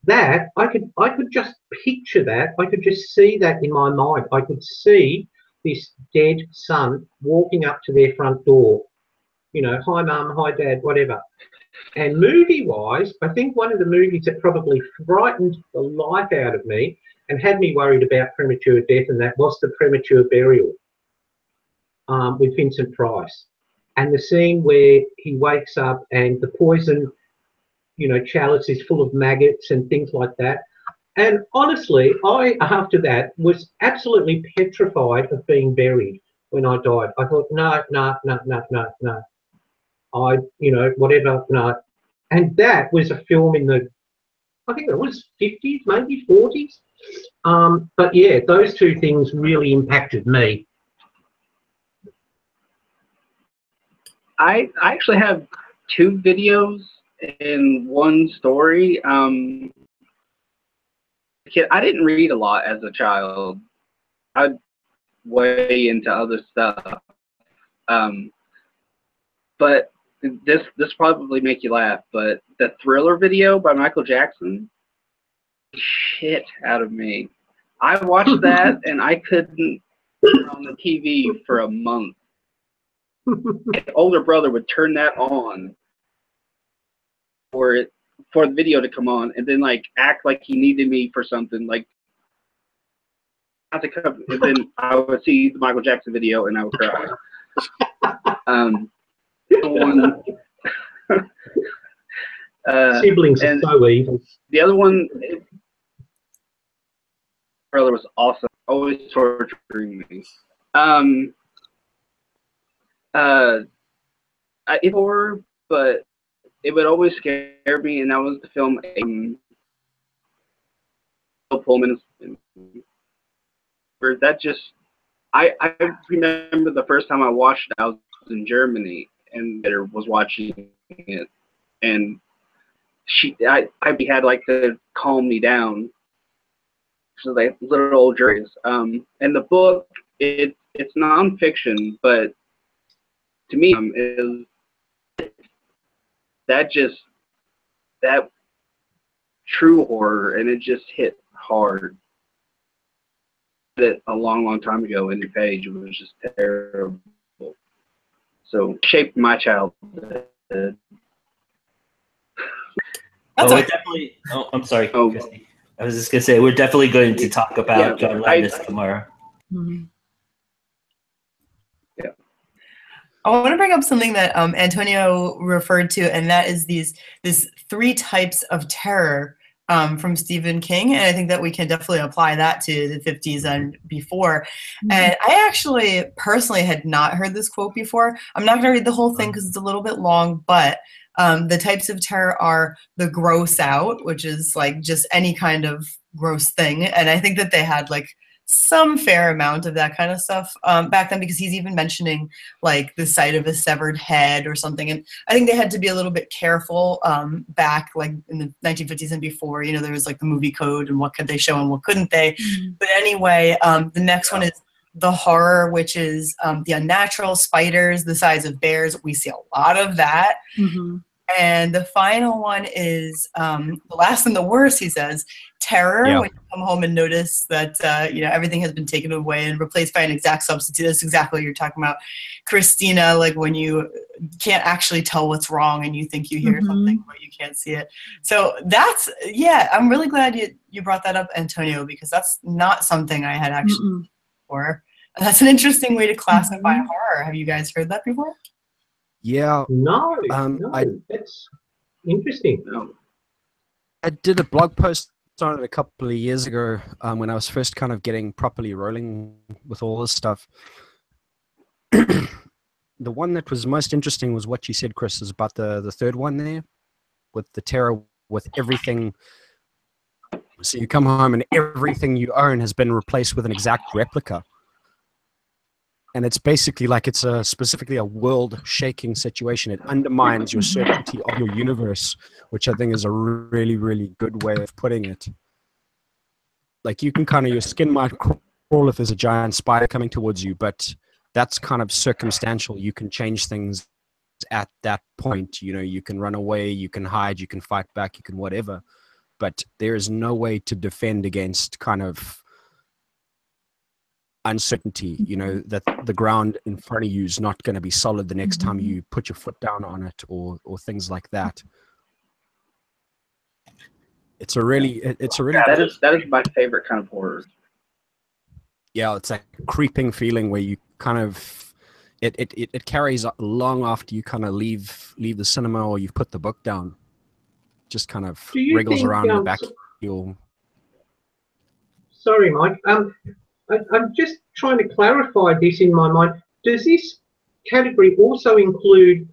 That, I could just picture that. I could just see that in my mind. I could see this dead son walking up to their front door, you know, hi mum, hi dad, whatever. And movie-wise, I think one of the movies that probably frightened the life out of me and had me worried about premature death, and that was The Premature Burial with Vincent Price. And the scene where he wakes up and the poison, you know, chalice is full of maggots and things like that. And honestly, I, after that, was absolutely petrified of being buried when I died. I thought, no. You know, whatever, no. And that was a film in the, I think it was 50s, maybe 40s. But yeah, those two things really impacted me. I actually have two videos in one story. I didn't read a lot as a child. I'd way into other stuff. But this probably make you laugh, but the Thriller video by Michael Jackson, shit out of me. I watched that and I couldn't turn on the TV for a month. My older brother would turn that on for the video to come on, and then like act like he needed me for something, like not to come, and then I would see the Michael Jackson video and I would cry. Siblings are so evil. The other one, brother was awesome, always torturing me. It's horror, but it would always scare me, and that was the film Pullman. That just, I remember the first time I watched it, I was in Germany, and was watching it, and I had like to calm me down. So like little old juries. And the book, it's nonfiction, but to me is that just that true horror, and it just hit hard. That a long time ago in the page, it was just terrible. So shaped my childhood. We're definitely. Oh, I'm sorry, Christy. I was just gonna say we're definitely going to talk about John Landis tomorrow. Mm-hmm. Yeah. I want to bring up something that Antonio referred to, and that is these 3 types of terror from Stephen King, and I think that we can definitely apply that to the 50s and before. Mm-hmm. And I actually personally had not heard this quote before. I'm not going to read the whole thing because it's a little bit long, but the types of terror are the gross out, which is like just any kind of gross thing, and I think that they had like some fair amount of that kind of stuff back then, because he's even mentioning like the sight of a severed head or something. And I think they had to be a little bit careful back like in the 1950s and before, you know, there was like the movie code and what could they show and what couldn't they. Mm-hmm. But anyway, the next one is the horror, which is the unnatural, spiders the size of bears. We see a lot of that. Mm-hmm. And the final one is the last and the worst, he says, terror, when you come home and notice that you know, everything has been taken away and replaced by an exact substitute. That's exactly what you're talking about, Christina, like when you can't actually tell what's wrong and you think you hear something but you can't see it. So that's, I'm really glad you brought that up, Antonio, because that's not something I had actually before. That's an interesting way to classify horror. Have you guys heard that before? Yeah. No, that's interesting. I did a blog post on it a couple of years ago when I was first kind of getting properly rolling with all this stuff. The one that was most interesting was what you said, Chris, is about the third one there with the terror, with everything. So you come home and everything you own has been replaced with an exact replica. And it's basically like it's specifically a world-shaking situation. It undermines your certainty of your universe, which I think is a really, really good way of putting it. Like you can kind of, your skin might crawl if there's a giant spider coming towards you, but that's kind of circumstantial. You can change things at that point. You know, you can run away, you can hide, you can fight back, you can whatever. But there is no way to defend against kind of uncertainty, you know, that the ground in front of you is not going to be solid the next time you put your foot down on it, or things like that. It's a really that is my favorite kind of horror. Yeah, it's a creeping feeling where you kind of it carries long after you kind of leave the cinema or you've put the book down. Just kind of wriggles around in the back. Sorry, Mike. I'm just trying to clarify this in my mind. Does this category also include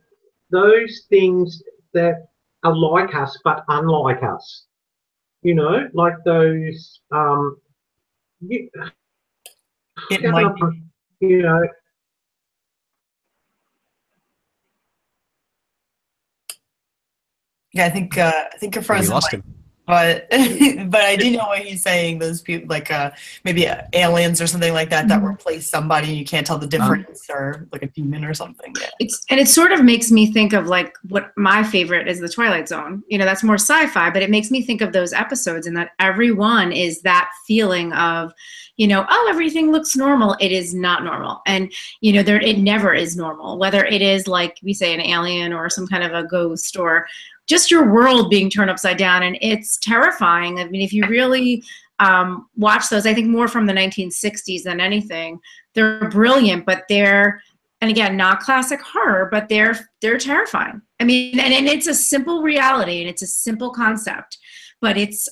those things that are like us but unlike us? You know, like those, you know. Yeah, I think you're frozen. We lost him. But I do know what he's saying. Those people, like maybe aliens or something like that, that replace somebody and you can't tell the difference, or like a demon or something. Yeah. It sort of makes me think of like what my favorite is, the Twilight Zone. You know, that's more sci-fi, but it makes me think of those episodes, and that everyone is that feeling of, you know, oh, everything looks normal. It is not normal, and you know, it never is normal. Whether it is like we say an alien or some kind of a ghost, or just your world being turned upside down, and it's terrifying. I mean, if you really watch those, I think more from the 1960s than anything, they're brilliant, but and again, not classic horror, but they're terrifying. I mean, and it's a simple reality, and it's a simple concept, but it's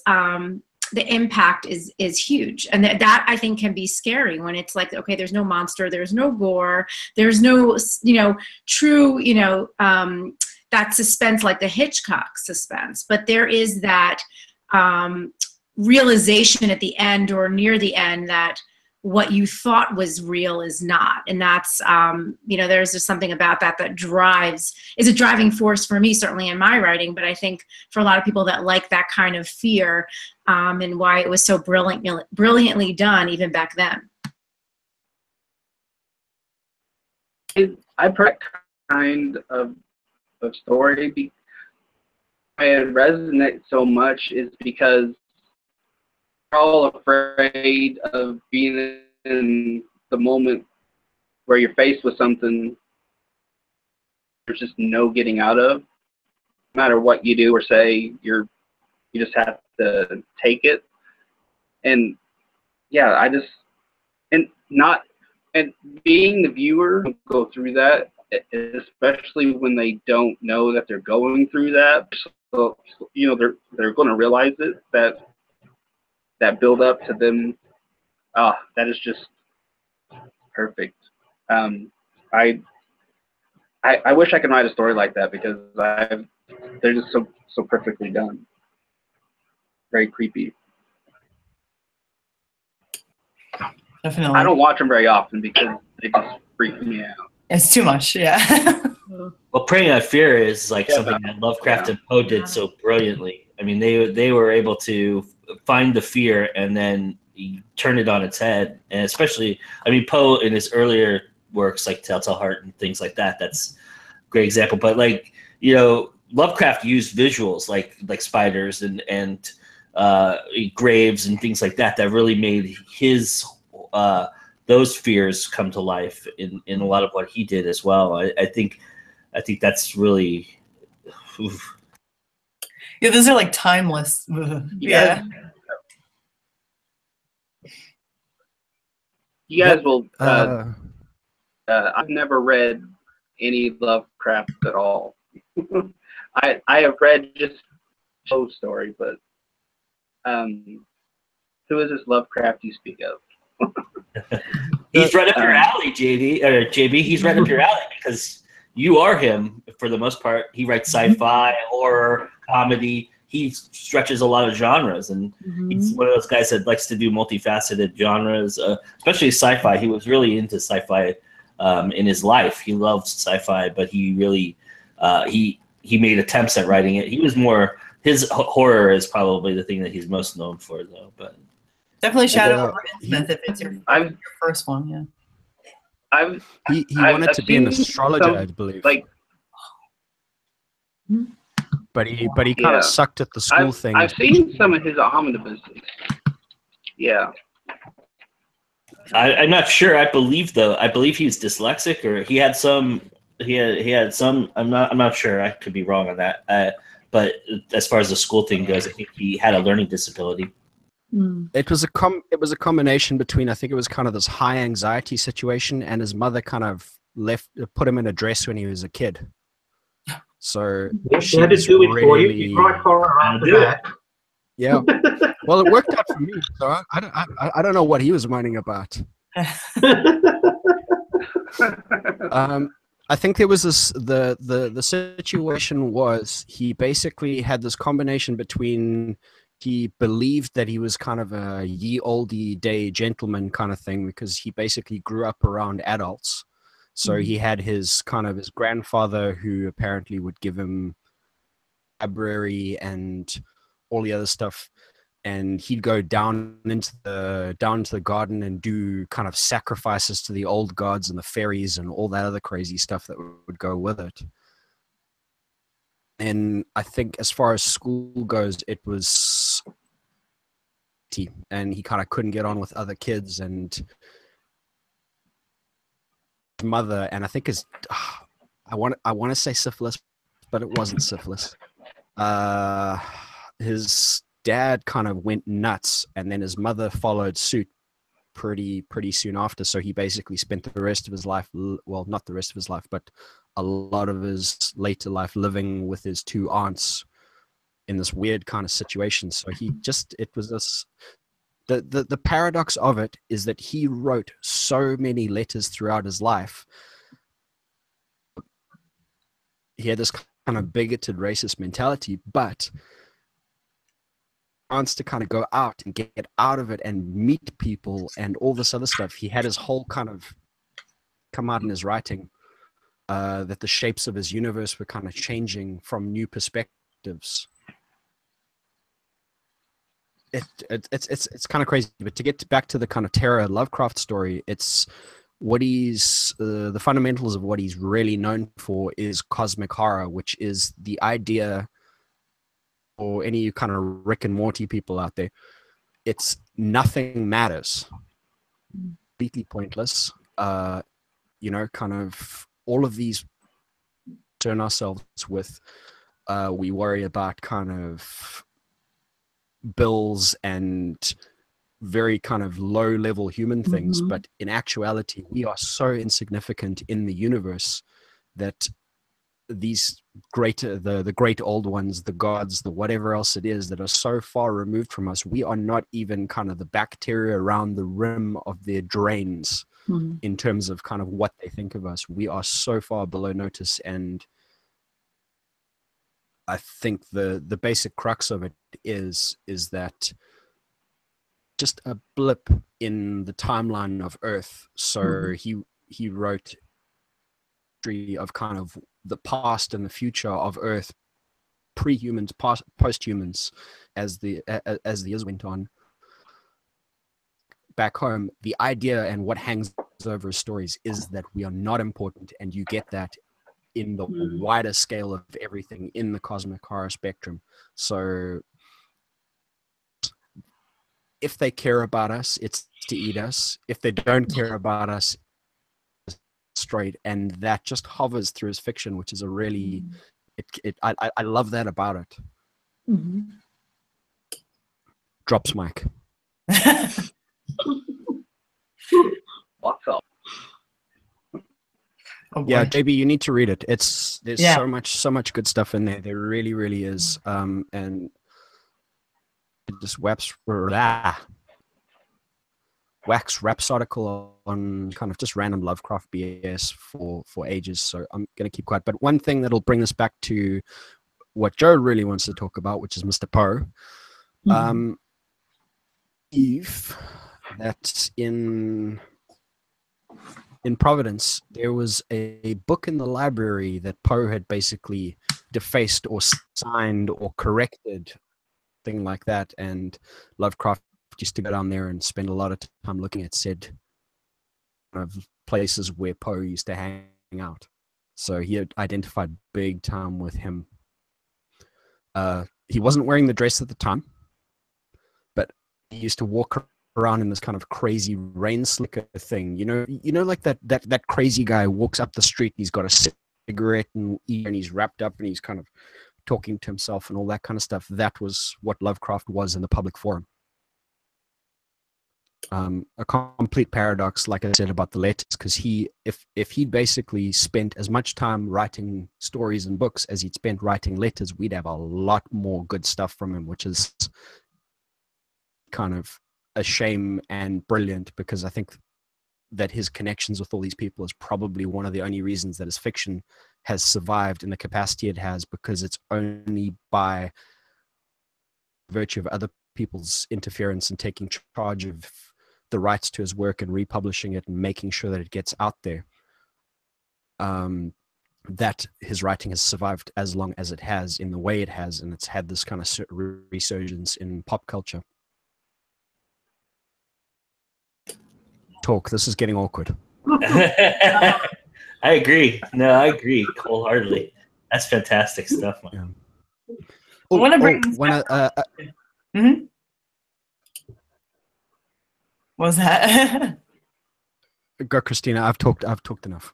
the impact is huge, and that I think can be scary when it's like, okay, there's no monster, there's no gore, there's no, you know, true, you know, that suspense, like the Hitchcock suspense, but there is that realization at the end or near the end that what you thought was real is not. And that's, you know, there's just something about that is a driving force for me, certainly in my writing, but I think for a lot of people that like that kind of fear, and why it was so brilliantly done even back then. I prefer kind of story it resonates so much is because we're all afraid of being in the moment where you're faced with something there's just no getting out of. No matter what you do or say, you just have to take it. And yeah, and being the viewer go through that, especially when they don't know that they're going through that. So, they're going to realize it, that build up to them. That is just perfect. I wish I could write a story like that because they're just so perfectly done. Very creepy. Definitely. I don't watch them very often because they just freak me out. It's too much, yeah. Well, Preying on Fear is like something that Lovecraft and Poe did so brilliantly. I mean, they were able to find the fear and then turn it on its head. And especially, I mean, Poe in his earlier works like Telltale Heart and things like that, that's a great example. But like, Lovecraft used visuals like spiders and graves and things like that really made his those fears come to life in a lot of what he did as well. I think that's really oof. Yeah, those are like timeless. Yeah. You guys will. I've never read any Lovecraft at all. I have read just Poe story, but who is this Lovecraft you speak of? He's right up your alley, JB. He's right up your alley because you are him for the most part. He writes sci-fi, horror, comedy. He stretches a lot of genres, and he's one of those guys that likes to do multifaceted genres, especially sci-fi. He was really into sci-fi in his life. He loved sci-fi, but he really he made attempts at writing it. He was more his horror is probably the thing that he's most known for, though. But definitely Shadow of Smith if it's your first one, yeah. He wanted to be an astrologer, I believe. But he kind of sucked at the school thing. I've seen some of his omnibuses. Yeah. I'm not sure. I believe he was dyslexic, or he had some. He had some. I'm not sure. I could be wrong on that. But as far as the school thing goes, I think he had a learning disability. It was a combination between, I think it was kind of this high anxiety situation, and his mother kind of put him in a dress when he was a kid. So she had to do it for you. You cried horror after that. Yeah. Well, it worked out for me. So I don't know what he was moaning about. I think there was this the situation was he basically had this combination between he believed that he was kind of a ye olde day gentleman kind of thing because he basically grew up around adults. So he had his grandfather who apparently would give him library and all the other stuff, and he'd go down into the garden and do kind of sacrifices to the old gods and the fairies and all that other crazy stuff that would go with it. And I think as far as school goes, it was and he kind of couldn't get on with other kids, and his mother, and I think I want to say syphilis, but it wasn't syphilis. His dad kind of went nuts, and then his mother followed suit pretty soon after. So he basically spent the rest of his life, well, not the rest of his life, but a lot of his later life living with his two aunts in this weird kind of situation. So it was this, the paradox of it is that he wrote so many letters throughout his life. He had this kind of bigoted racist mentality, but wants to kind of go out and get out of it and meet people and all this other stuff. He had his whole kind of come out in his writing that the shapes of his universe were kind of changing from new perspectives. It's kind of crazy, but to get back to the kind of terror Lovecraft story, it's what he's the fundamentals of what he's really known for is cosmic horror, which is the idea for any kind of Rick and Morty people out there, it's nothing matters. Completely pointless. Kind of all of these turn ourselves with. We worry about kind of bills and very kind of low level human things, but in actuality, we are so insignificant in the universe that these the great old ones, the gods, the whatever else it is that are so far removed from us, we are not even kind of the bacteria around the rim of their drains in terms of kind of what they think of us. We are so far below notice, and I think the basic crux of it is that just a blip in the timeline of Earth. So he wrote of kind of the past and the future of Earth, pre-humans, post-humans, as the years went on. Back home, the idea and what hangs over stories is that we are not important, and you get that in the wider scale of everything in the cosmic horror spectrum. So if they care about us, it's to eat us. If they don't care about us, straight, and that just hovers through his fiction, which is a really I love that about it. Drops mic. What's up? Oh, yeah, JB, you need to read it. There's so much good stuff in there. There really, really is. And it just wax rhapsodical on kind of just random Lovecraft BS for ages. So I'm going to keep quiet. But one thing that'll bring us back to what Joe really wants to talk about, which is Mr. Poe. Eve, that in Providence, there was a book in the library that Poe had basically defaced or signed or corrected, thing like that. And Lovecraft used to go down there and spend a lot of time looking at said kind of places where Poe used to hang out. So he had identified big time with him. He wasn't wearing the dress at the time, but he used to walk around in this kind of crazy rain slicker thing. You know, like that crazy guy walks up the street, he's got a cigarette and he's wrapped up and he's kind of talking to himself and all that kind of stuff. That was what Lovecraft was in the public forum. A complete paradox, like I said, about the letters, because if he'd basically spent as much time writing stories and books as he'd spent writing letters, we'd have a lot more good stuff from him, which is kind of a shame and brilliant, because I think that his connections with all these people is probably one of the only reasons that his fiction has survived in the capacity it has, because it's only by virtue of other people's interference and taking charge of the rights to his work and republishing it and making sure that it gets out there, that his writing has survived as long as it has in the way it has, and it's had this kind of resurgence in pop culture. This is getting awkward. I agree. No, I agree wholeheartedly. That's fantastic stuff, man. Yeah. I want to bring this back. What was that? Go, Christina. I've talked enough.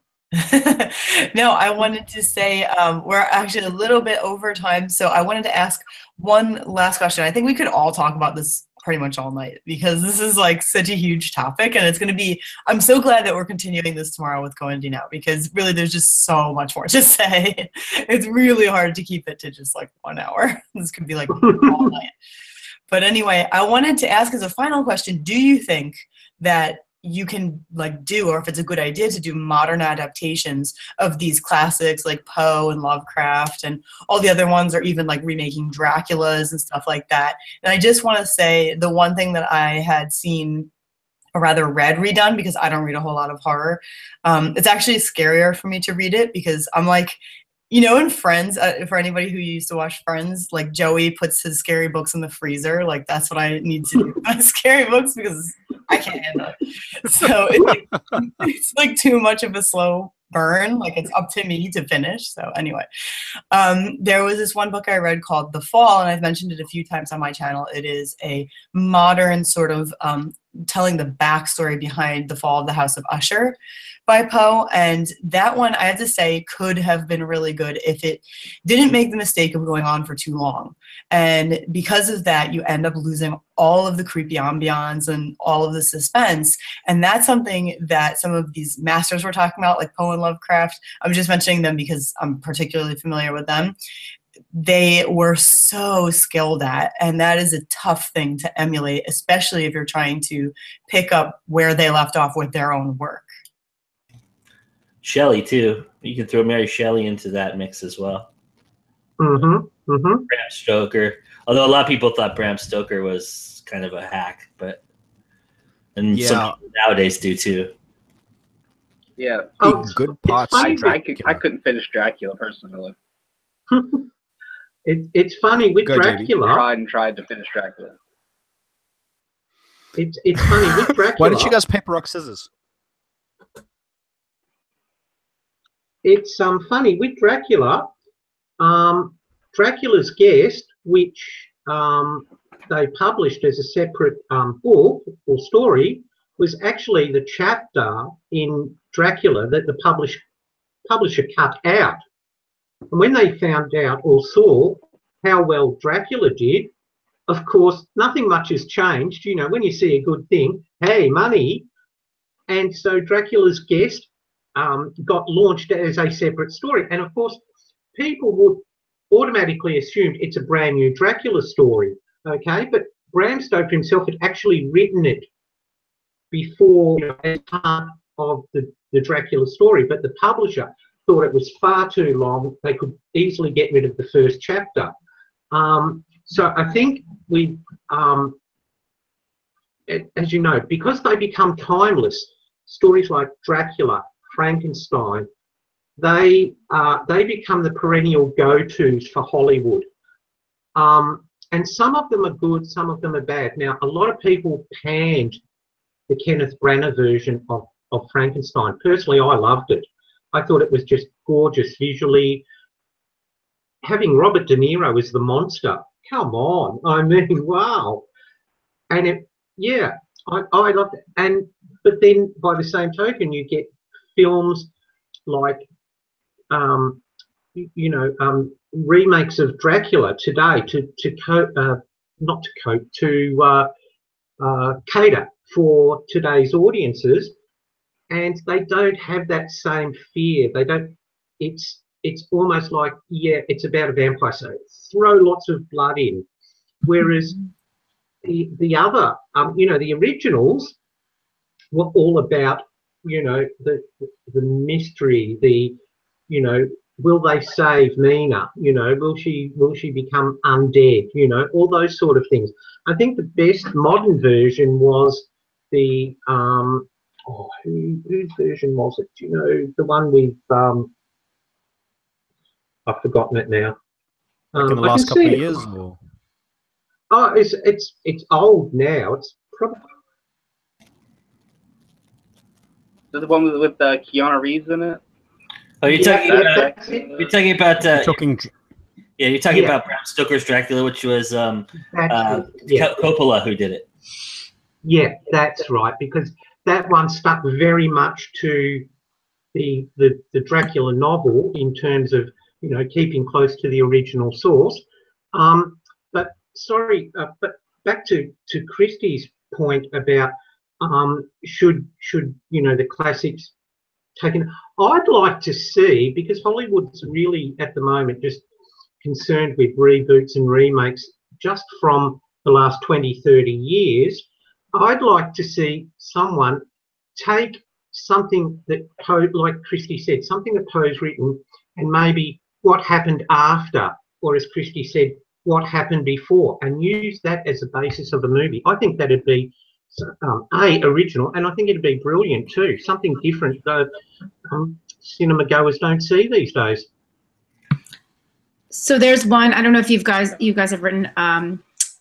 No, I wanted to say we're actually a little bit over time, so I wanted to ask one last question. I think we could all talk about this pretty much all night, because this is like such a huge topic, and it's going to be, I'm so glad that we're continuing this tomorrow with Go-Indie Now, because really there's just so much more to say. It's really hard to keep it to just like 1 hour. This could be like all night. But anyway, I wanted to ask as a final question, do you think that you can like do, or if it's a good idea to do modern adaptations of these classics like Poe and Lovecraft and all the other ones, or even like remaking Dracula's and stuff like that? And I just want to say the one thing that I had seen, or rather read redone, because I don't read a whole lot of horror, it's actually scarier for me to read it, because I'm like, you know, in Friends, for anybody who used to watch Friends, like Joey puts his scary books in the freezer. Like that's what I need to do with my scary books, because I can't handle it. So it's like too much of a slow burn. Like, it's up to me to finish. So anyway, there was this one book I read called The Fall, and I've mentioned it a few times on my channel. It is a modern sort of telling the backstory behind the fall of the House of Usher by Poe. And that one, I have to say, could have been really good if it didn't make the mistake of going on for too long. And because of that, you end up losing all of the creepy ambiance and all of the suspense. And that's something that some of these masters we're talking about, like Poe and Lovecraft, I'm just mentioning them because I'm particularly familiar with them, they were so skilled at, and that is a tough thing to emulate, especially if you're trying to pick up where they left off with their own work. Shelley too. You can throw Mary Shelley into that mix as well. Mm-hmm. Mm-hmm. Bram Stoker. Although a lot of people thought Bram Stoker was kind of a hack, and some people nowadays do too. Yeah. Good parts. I couldn't finish Dracula personally. It's funny with Dracula. Tried to finish Dracula. It's funny with Dracula. Why didn't you guys paper, rock, scissors? It's funny with Dracula. Dracula's Guest, which they published as a separate book or story, was actually the chapter in Dracula that the publisher cut out. And when they found out or saw how well Dracula did, of course, nothing much has changed. You know, when you see a good thing, hey, money. And so Dracula's Guest got launched as a separate story. And of course, people would automatically assume it's a brand new Dracula story, okay? But Bram Stoker himself had actually written it before, you know, as part of the Dracula story, but the publisher thought it was far too long. They could easily get rid of the first chapter. So I think as you know, because they become timeless, stories like Dracula, Frankenstein, they become the perennial go-tos for Hollywood. And some of them are good, some of them are bad. Now, a lot of people panned the Kenneth Branagh version of Frankenstein. Personally, I loved it. I thought it was just gorgeous visually. Having Robert De Niro as the monster, come on. I mean, wow. And I loved it. But then by the same token, you get films like, remakes of Dracula today to cater for today's audiences, and they don't have that same fear. They don't. It's almost like, yeah, it's about a vampire, so throw lots of blood in. Whereas the other, the originals were all about, the mystery, will they save Mina? Will she become undead? All those sort of things. I think the best modern version was the whose version was it? The one with I've forgotten it now. Like in the last couple of years, or? Oh, it's old now. It's probably. Is the one with Keanu Reeves in it? Oh, you're talking about. You're talking about. You're talking about Bram Stoker's Dracula, which was Coppola who did it. Yeah, that's right, because that one stuck very much to the Dracula novel in terms of keeping close to the original source. But back to Christie's point about should the classics taken. I'd like to see, because Hollywood's really at the moment just concerned with reboots and remakes just from the last 20, 30 years. I'd like to see someone take something that Poe, like Christie said, something that Poe's written, and maybe what happened after, or as Christie said, what happened before, and use that as a basis of a movie. I think that'd be original, and I think it'd be brilliant too. Something different that cinema goers don't see these days. So there's one. I don't know if you guys have written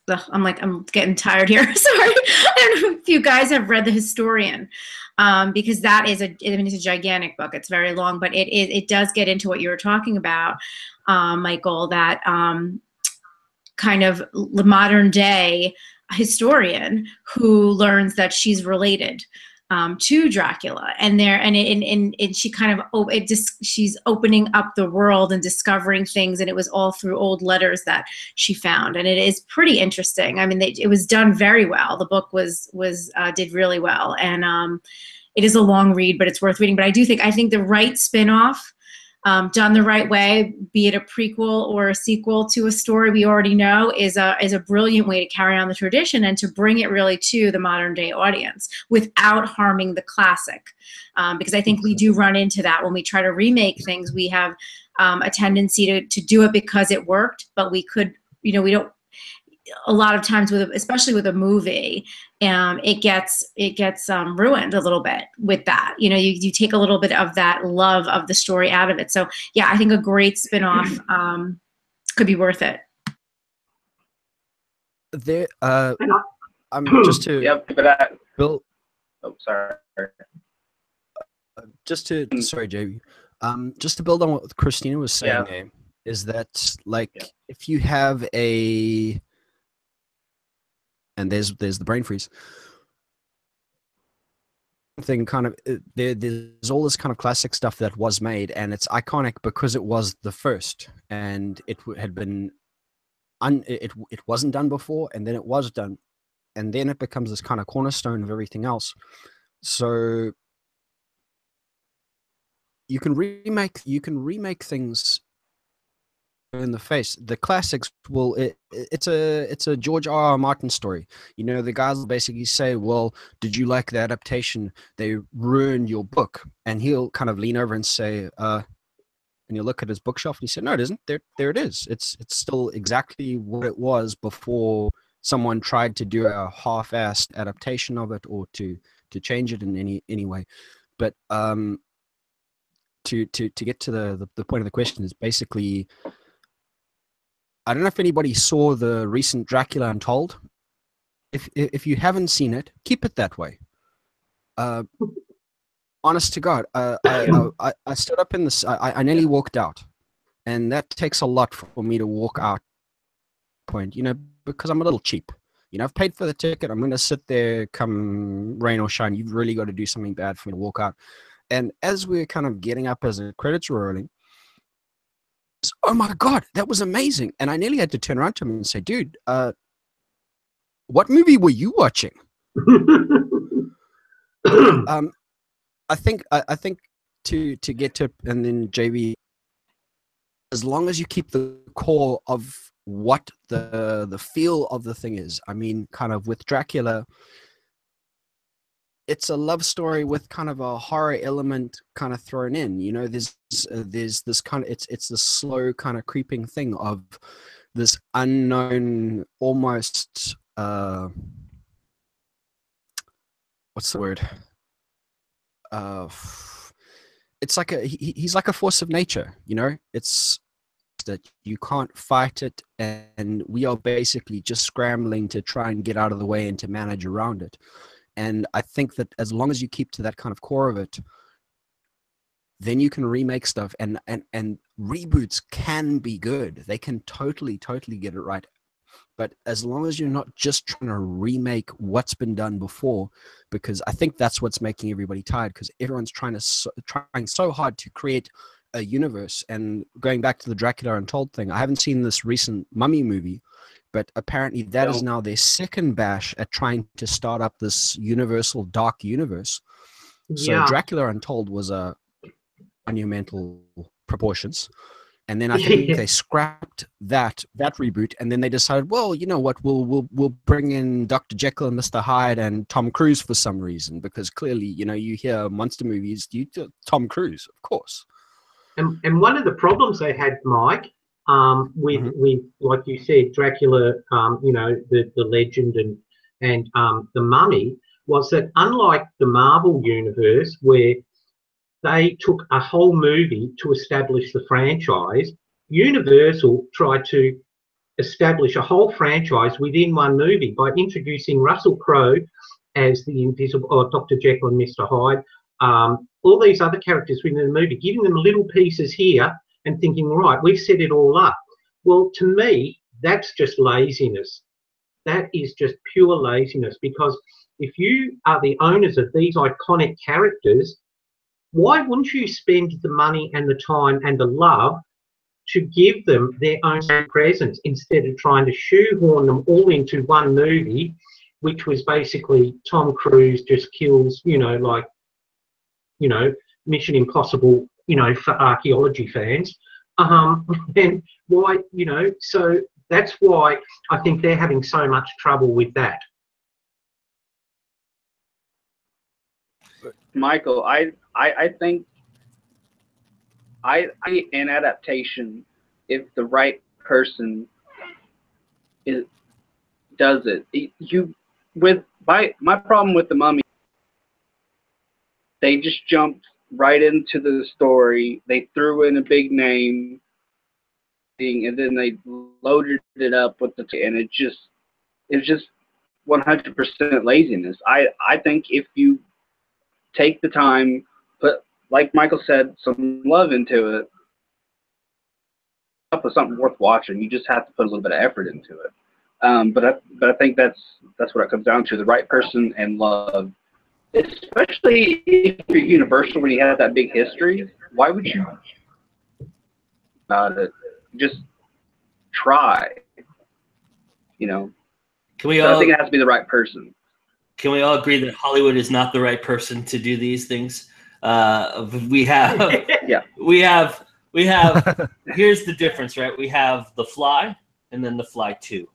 I'm getting tired here. Sorry. I don't know if you guys have read The Historian, because that is it's a gigantic book. It's very long, but it does get into what you were talking about, Michael, that kind of modern day historian who learns that she's related to Dracula, and she kind of she's opening up the world and discovering things, and it was all through old letters that she found, and it is pretty interesting. I mean, it was done very well. The book did really well, and it is a long read, but it's worth reading. But I think the right spin-off, done the right way, be it a prequel or a sequel to a story we already know, is a brilliant way to carry on the tradition and to bring it really to the modern day audience without harming the classic. Because I think we do run into that when we try to remake things. We have a tendency to do it because it worked, but we could, we don't. A lot of times, especially with a movie, it gets ruined a little bit with that. You take a little bit of that love of the story out of it. So yeah, I think a great spin-off could be worth it. There, just to Yep, but Bill. oh, sorry. Sorry, JB. Just to build on what Christina was saying, there, is that if you have and there's the brain freeze thing, kind of there's all this kind of classic stuff that was made, and it's iconic because it was the first, and it had been it wasn't done before, and then it was done, and then it becomes this kind of cornerstone of everything else. So you can remake things in the face. The classics it's a George R.R. Martin story. The guys will basically say, well, did you like the adaptation? They ruined your book. And he'll kind of lean over and say, and you look at his bookshelf and he said, no, it isn't. There it is. It's still exactly what it was before someone tried to do a half-assed adaptation of it or to change it in any way. But to get to the point of the question is basically, I don't know if anybody saw the recent Dracula Untold. If you haven't seen it, keep it that way. Honest to God, I stood up in this. I nearly walked out, and that takes a lot for me to walk out. Point, because I'm a little cheap. I've paid for the ticket. I'm going to sit there, come rain or shine. You've really got to do something bad for me to walk out. And as we're kind of getting up, as the credits were rolling, oh my God, that was amazing. And I nearly had to turn around to him and say, dude, what movie were you watching? I think to get to, and then JB, as long as you keep the core of what the feel of the thing is. I mean, kind of with Dracula, it's a love story with kind of a horror element kind of thrown in. There's this kind of it's the slow kind of creeping thing of this unknown, almost what's the word? It's like he's like a force of nature. It's that you can't fight it, and we are basically just scrambling to try and get out of the way and to manage around it. And I think that as long as you keep to that kind of core of it, then you can remake stuff, and reboots can be good. They can totally get it right. But as long as you're not just trying to remake what's been done before, because I think that's what's making everybody tired, because everyone's trying so hard to create a universe. And going back to the Dracula Untold thing, I haven't seen this recent Mummy movie, but apparently that is now their second bash at trying to start up this universal dark universe. So Dracula Untold was a monumental proportions. And then I think they scrapped that reboot, and then they decided, well, you know what, we'll bring in Dr. Jekyll and Mr. Hyde and Tom Cruise for some reason, because clearly, you hear monster movies, Tom Cruise, of course. And one of the problems they had, Mike, with like you said, Dracula, the legend and the Mummy, was that unlike the Marvel universe, where they took a whole movie to establish the franchise, Universal tried to establish a whole franchise within one movie by introducing Russell Crowe as the Invisible, or Dr. Jekyll and Mr. Hyde, all these other characters within the movie, giving them little pieces here and thinking, right, we've set it all up. Well, to me, that's just laziness. That is just pure laziness, because if you are the owners of these iconic characters, why wouldn't you spend the money and the time and the love to give them their own presence instead of trying to shoehorn them all into one movie, which was basically Tom Cruise just kills, Mission Impossible, for archaeology fans. And why, so that's why I think they're having so much trouble with that. Michael, I think an adaptation, if the right person does it, my problem with the Mummy, they just jumped right into the story. They threw in a big name thing, and then they loaded it up with and it was just 100% laziness. I think if you take the time, put, like Michael said, some love into it, up with something worth watching. You just have to put a little bit of effort into it. But I think that's what it comes down to: the right person and love. Especially if you're Universal, when you have that big history, why would you about it? Just try. Can we So all? I think it has to be the right person. Can we all agree that Hollywood is not the right person to do these things? We have, Yeah. we have. Here's the difference, right? We have The Fly, and then The Fly 2.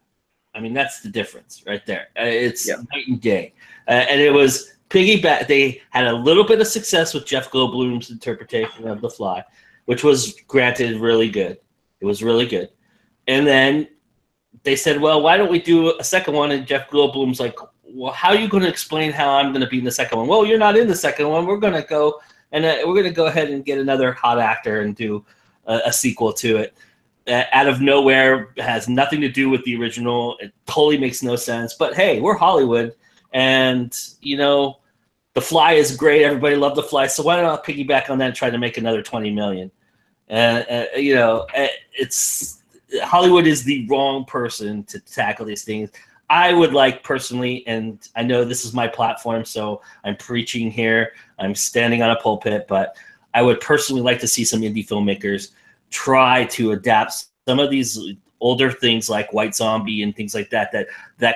I mean, that's the difference right there. It's night and day, and it was piggyback. They had a little bit of success with Jeff Goldblum's interpretation of The Fly, which was granted really good. It was really good, and then they said, "Well, why don't we do a second one?" And Jeff Goldblum's like, "Well, how are you going to explain how I'm going to be in the second one?" "Well, you're not in the second one. We're going to go and we're going to go ahead and get another hot actor and do a sequel to it." Out of nowhere, it has nothing to do with the original. It totally makes no sense. But hey, we're Hollywood, and The Fly is great. Everybody loved The Fly, so why not piggyback on that and try to make another $20 million? It's Hollywood is the wrong person to tackle these things. I would like personally, and I know this is my platform, so I'm preaching here. I'm standing on a pulpit, but I would personally like to see some indie filmmakers try to adapt some of these older things like White Zombie and things like that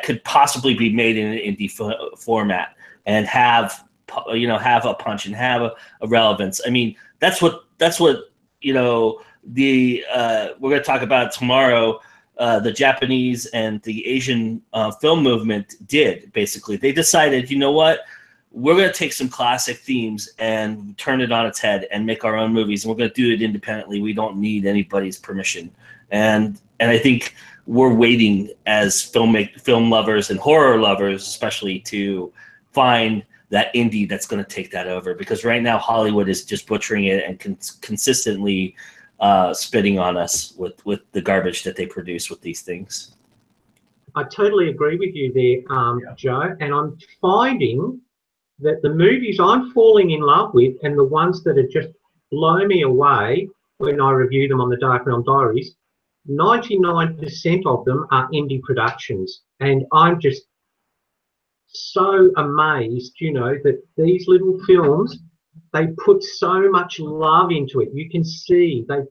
could possibly be made in an indie format and have a punch and have a relevance. I mean, that's what we're going to talk about tomorrow. The Japanese and the Asian film movement did. Basically, they decided, you know what, we're going to take some classic themes and turn it on its head and make our own movies, and we're going to do it independently. We don't need anybody's permission. And I think we're waiting as film lovers and horror lovers, especially, to find that indie that's going to take that over. Because right now Hollywood is just butchering it and consistently spitting on us with the garbage that they produce with these things. I totally agree with you there, Joe. And I'm finding that the movies I'm falling in love with and the ones that are just blow me away when I review them on the Dark Realm Diaries, 99% of them are indie productions. And I'm just so amazed, that these little films, they put so much love into it. You can see they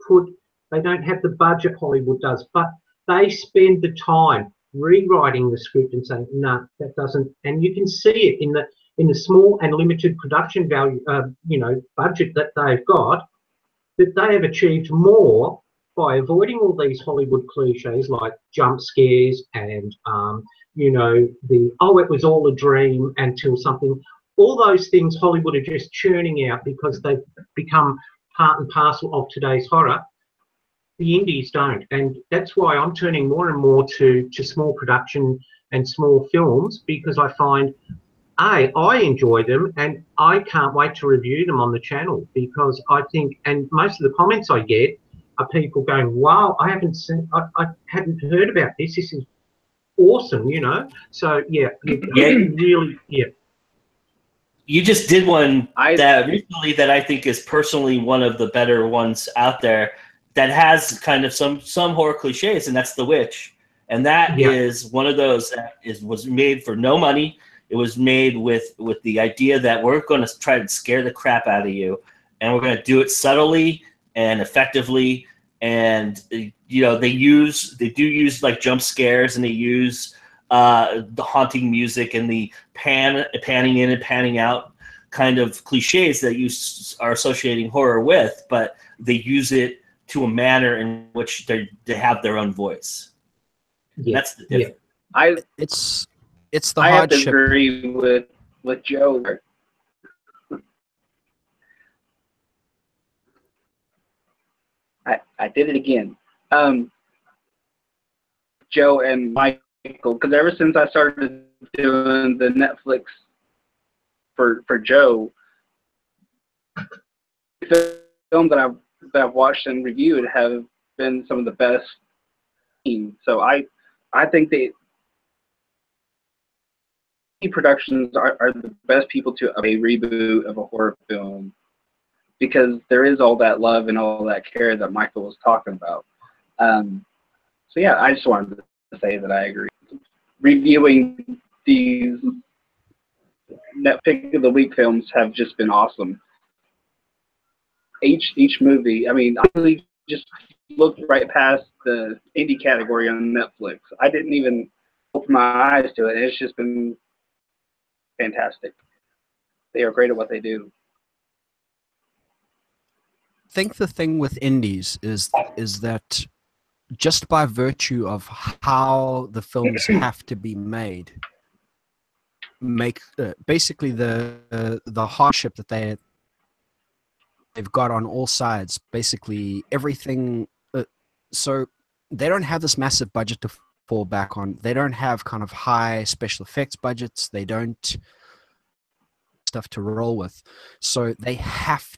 don't have the budget Hollywood does, but they spend the time rewriting the script and saying, no, that doesn't. And you can see it in the small and limited production value, budget that they've got, that they have achieved more by avoiding all these Hollywood cliches like jump scares and, it was all a dream until something. All those things Hollywood are just churning out because they've become part and parcel of today's horror. The indies don't. And that's why I'm turning more and more to small production and small films, because I find, I enjoy them and I can't wait to review them on the channel, because I think, and most of the comments I get are people going, wow, I hadn't heard about this. This is awesome, you know. So yeah, really, yeah. You just did one I that recently that I think is personally one of the better ones out there that has kind of some horror cliches, and that's The Witch. And that Yeah. is one of those that was made for no money. It was made with the idea that we're going to try to scare the crap out of you, and we're going to do it subtly and effectively. And you know, they do use like jump scares, and they use the haunting music and the panning in and panning out kind of cliches that you are associating horror with, but they use it to a manner in which they have their own voice. Yeah. That's the difference. I It's the I have to hardship. agree with Joe there. I did it again. Joe and Michael, because ever since I started doing the Netflix for Joe, the film that I've watched and reviewed have been some of the best. So I think that productions are the best people to a reboot of a horror film, because there is all that love and all that care that Michael was talking about. So yeah, I just wanted to say that I agree. Reviewing these Pick of the Week films have just been awesome. Each movie, I mean, I really just looked right past the indie category on Netflix. I didn't even open my eyes to it. It's just been fantastic. They are great at what they do. I think the thing with indies is that just by virtue of how the films have to be made, make basically the hardship that they've got on all sides, basically everything. So they don't have this massive budget to fall back on. They don't have kind of high special effects budgets. They don't stuff to roll with. So they have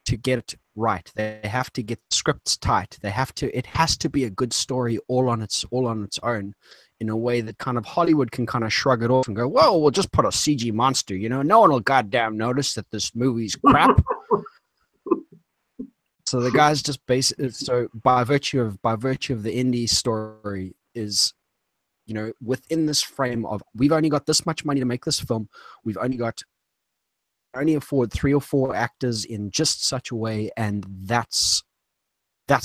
to get it right. They have to get scripts tight. They have to. It has to be a good story all on its own, in a way that kind of Hollywood can kind of shrug it off and go, "Well, we'll just put a CG monster. You know, no one will goddamn notice that this movie's crap." So the guys just so by virtue of the indie story is, you know, within this frame of, we've only got this much money to make this film. We've only afford 3 or 4 actors in just such a way, and that's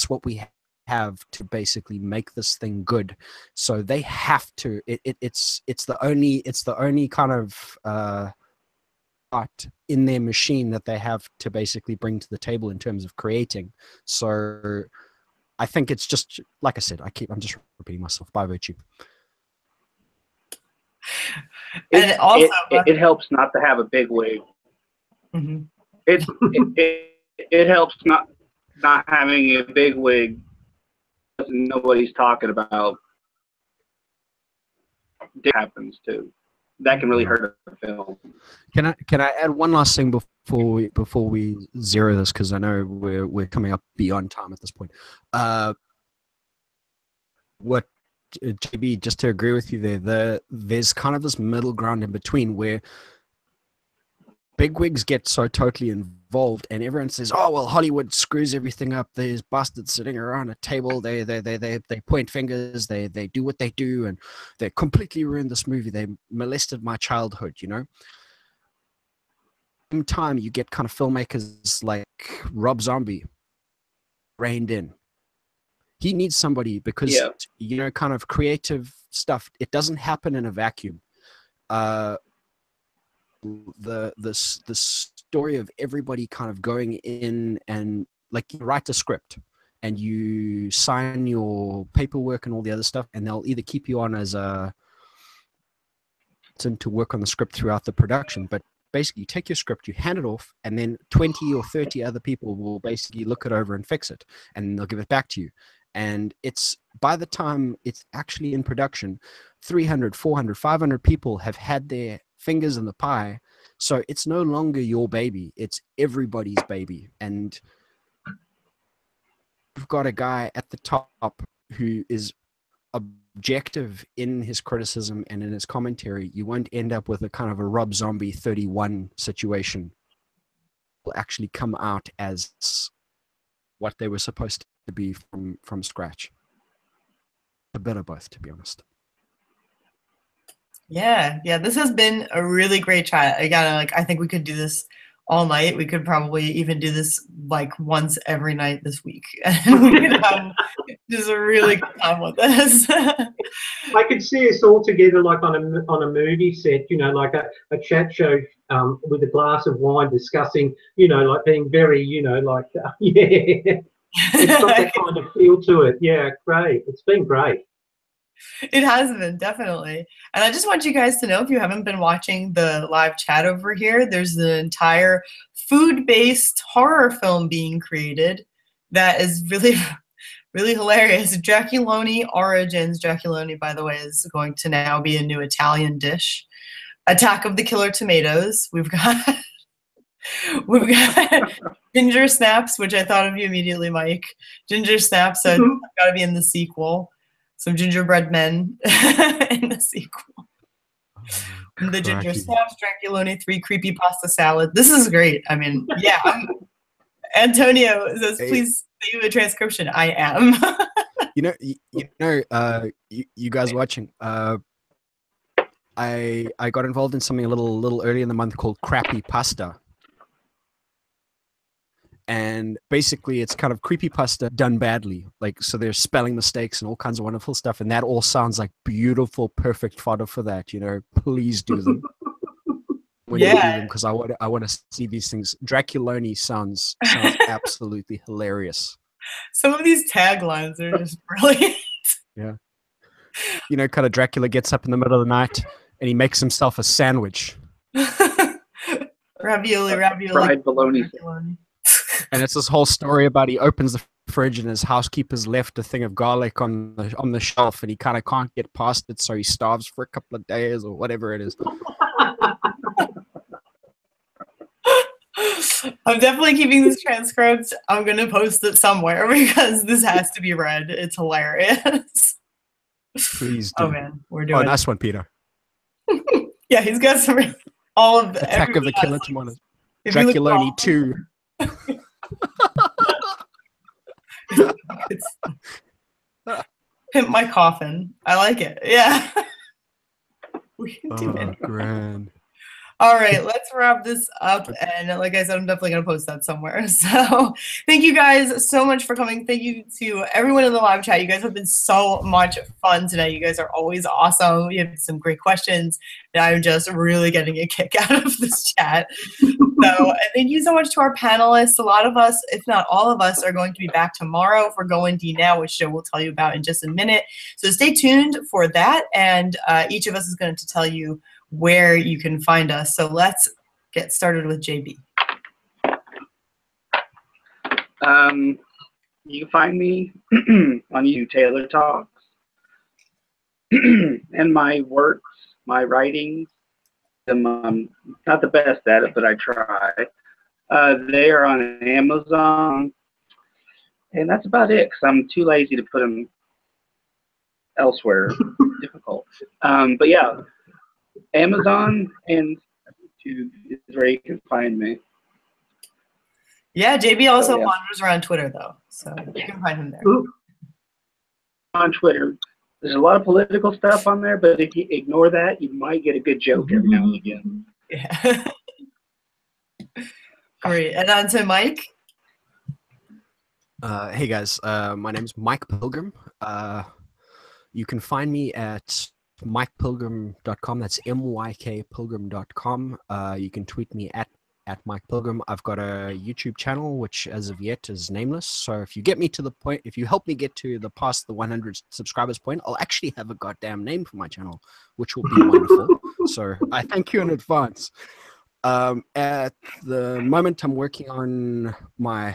what we have to basically make this thing good. So they have to. It's the only kind of art in their machine that they have to basically bring to the table in terms of creating. So I think it's just, like I said, I'm just repeating myself by virtue. And also, it helps not to have a big wig. Mm-hmm. It helps not having a big wig. Nobody's talking about. It happens too. That can really hurt a film. Can I add one last thing before we zero this, because I know we're coming up beyond time at this point. What JB, just to agree with you there's kind of this middle ground in between where bigwigs get so totally involved, and everyone says, "Oh well, Hollywood screws everything up. There's bastards sitting around a table. They point fingers. They do what they do, and they completely ruined this movie. They molested my childhood." You know. Same time, you get kind of filmmakers like Rob Zombie reined in. He needs somebody because you know, kind of creative stuff. It doesn't happen in a vacuum. The story of everybody kind of going in, and like, you write a script and you sign your paperwork and all the other stuff, and they'll either keep you on as a to work on the script throughout the production, but basically you take your script, you hand it off, and then 20 or 30 other people will basically look it over and fix it, and they'll give it back to you. And it's, by the time it's actually in production, 300, 400, 500 people have had their fingers in the pie. So it's no longer your baby, it's everybody's baby. And you've got a guy at the top who is objective in his criticism and in his commentary, you won't end up with a kind of a Rob Zombie 31 situation. Will actually come out as what they were supposed to be from scratch. A bit of both, to be honest. Yeah, this has been a really great chat. I think we could do this all night. We could probably even do this like once every night this week, and we could have just a really good time with this. I could see us all together, like on a movie set, you know, like a chat show with a glass of wine, discussing, you know, like being very, you know, like yeah, it's got that kind of feel to it. Yeah, great. It's been great. It has been, definitely. And I just want you guys to know, if you haven't been watching the live chat over here, there's an entire food-based horror film being created that is really, really hilarious. Draculoni Origins. Draculoni, by the way, is going to now be a new Italian dish. Attack of the Killer Tomatoes. We've got Ginger Snaps, which I thought of you immediately, Mike. Ginger Snaps, so got to be in the sequel. Some gingerbread men in the sequel. The Ginger Snaps, Draculoni, 3 creepy pasta salad. This is great. I mean, yeah. Antonio says, please save a transcription. I am. You guys watching. I got involved in something a little early in the month called Crappy Pasta. And basically it's kind of creepypasta done badly. Like, so there's spelling mistakes and all kinds of wonderful stuff. And that all sounds like beautiful, perfect fodder for that, you know. Please do them. When you do them, because I want to see these things. Draculoni sounds absolutely hilarious. Some of these taglines are just brilliant. Yeah. You know, kind of Dracula gets up in the middle of the night and he makes himself a sandwich. Ravioli. Fried bologna. And it's this whole story about he opens the fridge and his housekeeper's left a thing of garlic on the shelf, and he kind of can't get past it, so he starves for a couple of days or whatever it is. I'm definitely keeping this transcript. I'm going to post it somewhere because this has to be read. It's hilarious. Please do. Oh, man. We're doing it. Oh, nice one, Peter. Yeah, he's got some all of Attack of the Killer Tomatoes. Draculoni 2. Pimp my coffin. I like it. Yeah. We can do it. Grand. All right, let's wrap this up. And like I said, I'm definitely going to post that somewhere. So thank you guys so much for coming. Thank you to everyone in the live chat. You guys have been so much fun tonight. You guys are always awesome. You have some great questions. And I'm just really getting a kick out of this chat. So thank you so much to our panelists. A lot of us, if not all of us, are going to be back tomorrow for Go and D Now, which Joe will tell you about in just a minute. So stay tuned for that. And each of us is going to tell you where you can find us. So let's get started with JB. You can find me on YouTube, Taylor Talks, and my works, my writings. I'm not the best at it, but I try. They are on Amazon, and that's about it, because I'm too lazy to put them elsewhere. Difficult. But yeah, Amazon and YouTube is where you can find me. Yeah, JB also wanders around Twitter, though, so you can find him there. On Twitter, there's a lot of political stuff on there, but if you ignore that, you might get a good joke every now and again. Yeah. Great. And on to Mike. Hey guys, my name is Mike Pilgrim. You can find me at mikepilgrim.com. That's mykpilgrim.com. You can tweet me at Mike Pilgrim. I've got a YouTube channel, which as of yet is nameless. So if you get me to the point, if you help me get to the past the 100 subscribers point, I'll actually have a goddamn name for my channel, which will be wonderful. So I thank you in advance. At the moment, I'm working on my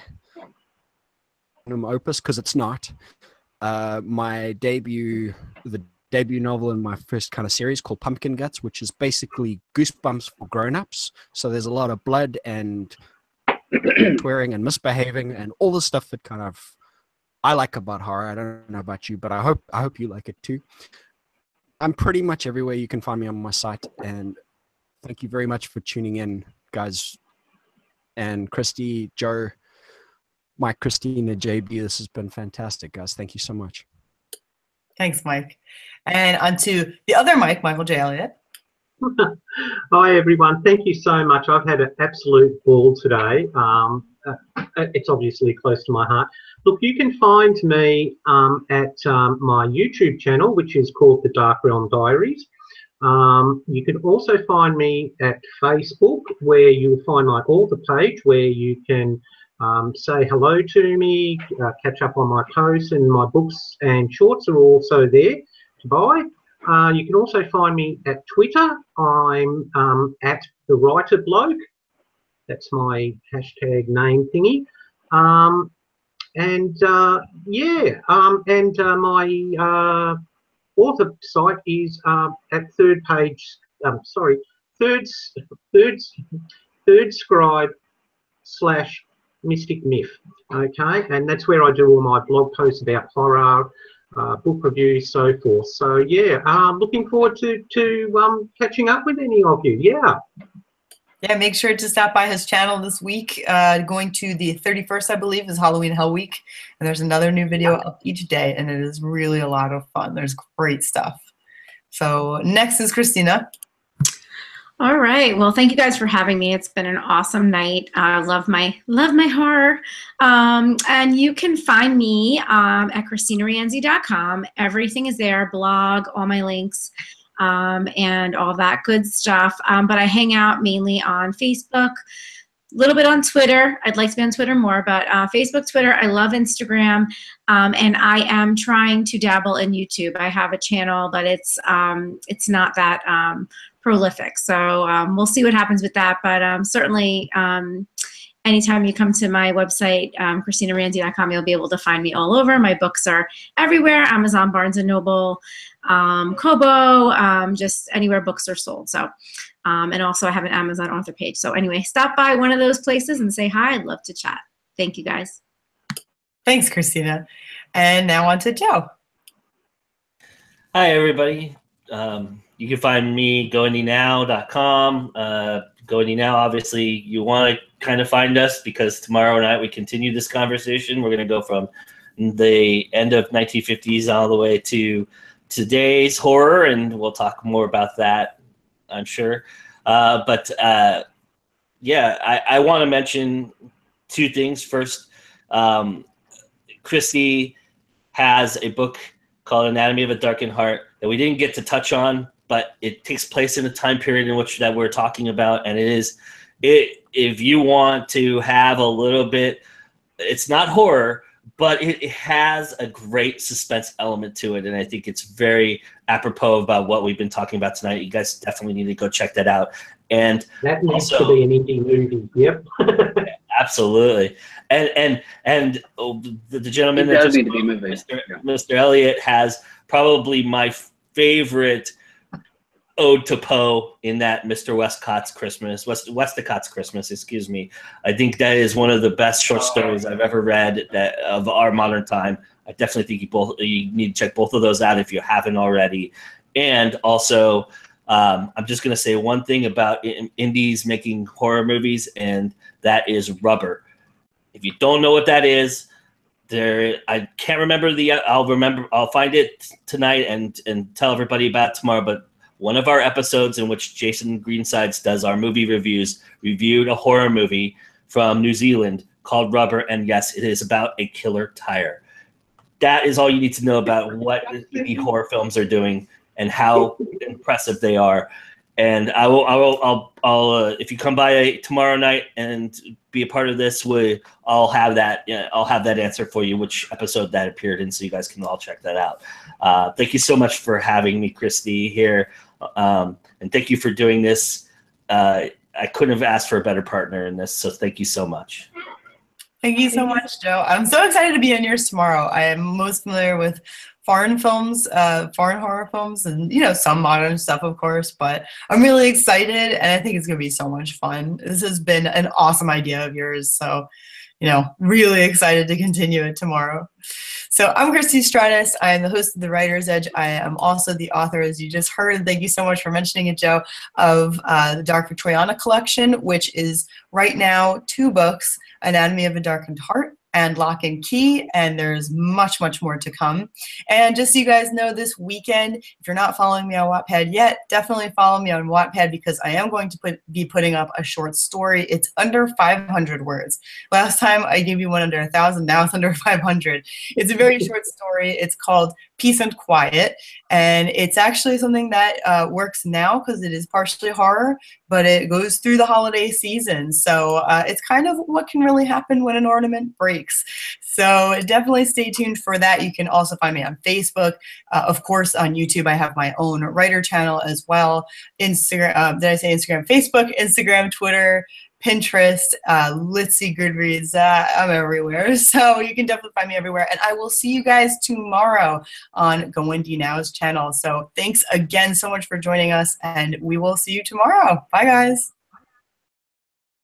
opus, because it's not. My debut novel in my first kind of series called Pumpkin Guts, which is basically Goosebumps for grown-ups. So there's a lot of blood and swearing and misbehaving and all the stuff that kind of I like about horror. I don't know about you, but I hope you like it too. I'm pretty much everywhere you can find me on my site, and thank you very much for tuning in, guys. And Christy, Joe, Mike, Christina, JB, this has been fantastic, guys. Thank you so much. Thanks, Mike. And on to the other Mike, Michael J. Elliott. Hi, everyone. Thank you so much. I've had an absolute ball today. It's obviously close to my heart. Look, you can find me at my YouTube channel, which is called The Dark Realm Diaries. You can also find me at Facebook, where you'll find my author page, where you can say hello to me, catch up on my posts, and my books and shorts are also there to buy. You can also find me at Twitter. I'm at The Writer Bloke. That's my hashtag name thingy. My author site is at third scribe / Mystic Myth. Okay, and that's where I do all my blog posts about horror, book reviews, so forth. So yeah, looking forward to catching up with any of you. Yeah. Yeah, make sure to stop by his channel this week. Going to the 31st, I believe, is Halloween Hell Week. And there's another new video up each day, and it is really a lot of fun. There's great stuff. So next is Christina. All right. Well, thank you guys for having me. It's been an awesome night. I love my horror. And you can find me at ChristinaRienzi.com. Everything is there, blog, all my links. And all that good stuff. But I hang out mainly on Facebook, a little bit on Twitter. I'd like to be on Twitter more, but Facebook, Twitter, I love Instagram. And I am trying to dabble in YouTube. I have a channel, but it's not that prolific. So we'll see what happens with that. But certainly anytime you come to my website, ChristinaRienzi.com, you'll be able to find me all over. My books are everywhere, Amazon, Barnes & Noble, Kobo, just anywhere books are sold. So, and also I have an Amazon author page. So anyway, stop by one of those places and say hi. I'd love to chat. Thank you, guys. Thanks, Christina. And now on to Joe. Hi, everybody. You can find me goindynow.com. GoIndyNow, obviously, you want to kind of find us because tomorrow night we continue this conversation. We're going to go from the end of 1950s all the way to today's horror, and we'll talk more about that, I'm sure. Yeah, I want to mention two things. First, Christy has a book called Anatomy of a Darkened Heart that we didn't get to touch on, but it takes place in the time period in which that we're talking about, and if you want to have a little bit, it's not horror, but it has a great suspense element to it, and I think it's very apropos about what we've been talking about tonight. You guys definitely need to go check that out. And that needs to be an indie movie. Yep. Absolutely. And the gentleman that just Mr. Elliott has probably my favorite ode to Poe in that Mr. Westcott's Christmas, excuse me. I think that is one of the best short stories I've ever read of our modern time. I definitely think you need to check both of those out if you haven't already. And also, I'm just going to say one thing about indies making horror movies, and that is Rubber. If you don't know what that is, I can't remember I'll find it tonight and tell everybody about it tomorrow, but one of our episodes in which Jason Greensides does our movie reviews reviewed a horror movie from New Zealand called Rubber, and yes, it is about a killer tire. That is all you need to know about what indie horror films are doing and how impressive they are. And I'll if you come by tomorrow night and be a part of this, I'll have that answer for you, which episode that appeared in, so you guys can all check that out. Thank you so much for having me, Christy, here. And thank you for doing this. I couldn't have asked for a better partner in this, so thank you so much. Thank you so much, Joe. I'm so excited to be on yours tomorrow. I am most familiar with foreign films, foreign horror films, and some modern stuff, of course, but I'm really excited, and I think it's going to be so much fun. This has been an awesome idea of yours, so really excited to continue it tomorrow. So I'm Christy Stratus. I am the host of The Writer's Edge. I am also the author, as you just heard, thank you so much for mentioning it, Joe, of the Dark Victoriana collection, which is right now 2 books, Anatomy of a Darkened Heart and Lock and Key, and there's much, much more to come. And just so you guys know, this weekend, if you're not following me on Wattpad yet, definitely follow me on Wattpad because I am going to be putting up a short story. It's under 500 words. Last time I gave you one under 1,000, now it's under 500. It's a very short story. It's called Peace and Quiet, and it's actually something that works now because it is partially horror, but it goes through the holiday season. So it's kind of what can really happen when an ornament breaks. So definitely stay tuned for that. You can also find me on Facebook. Of course, on YouTube, I have my own writer channel as well. Instagram, did I say Instagram? Facebook, Instagram, Twitter, Pinterest, Litzy, Goodreads, I'm everywhere. So you can definitely find me everywhere. And I will see you guys tomorrow on Go Indie Now's channel. So thanks again so much for joining us, and we will see you tomorrow. Bye, guys.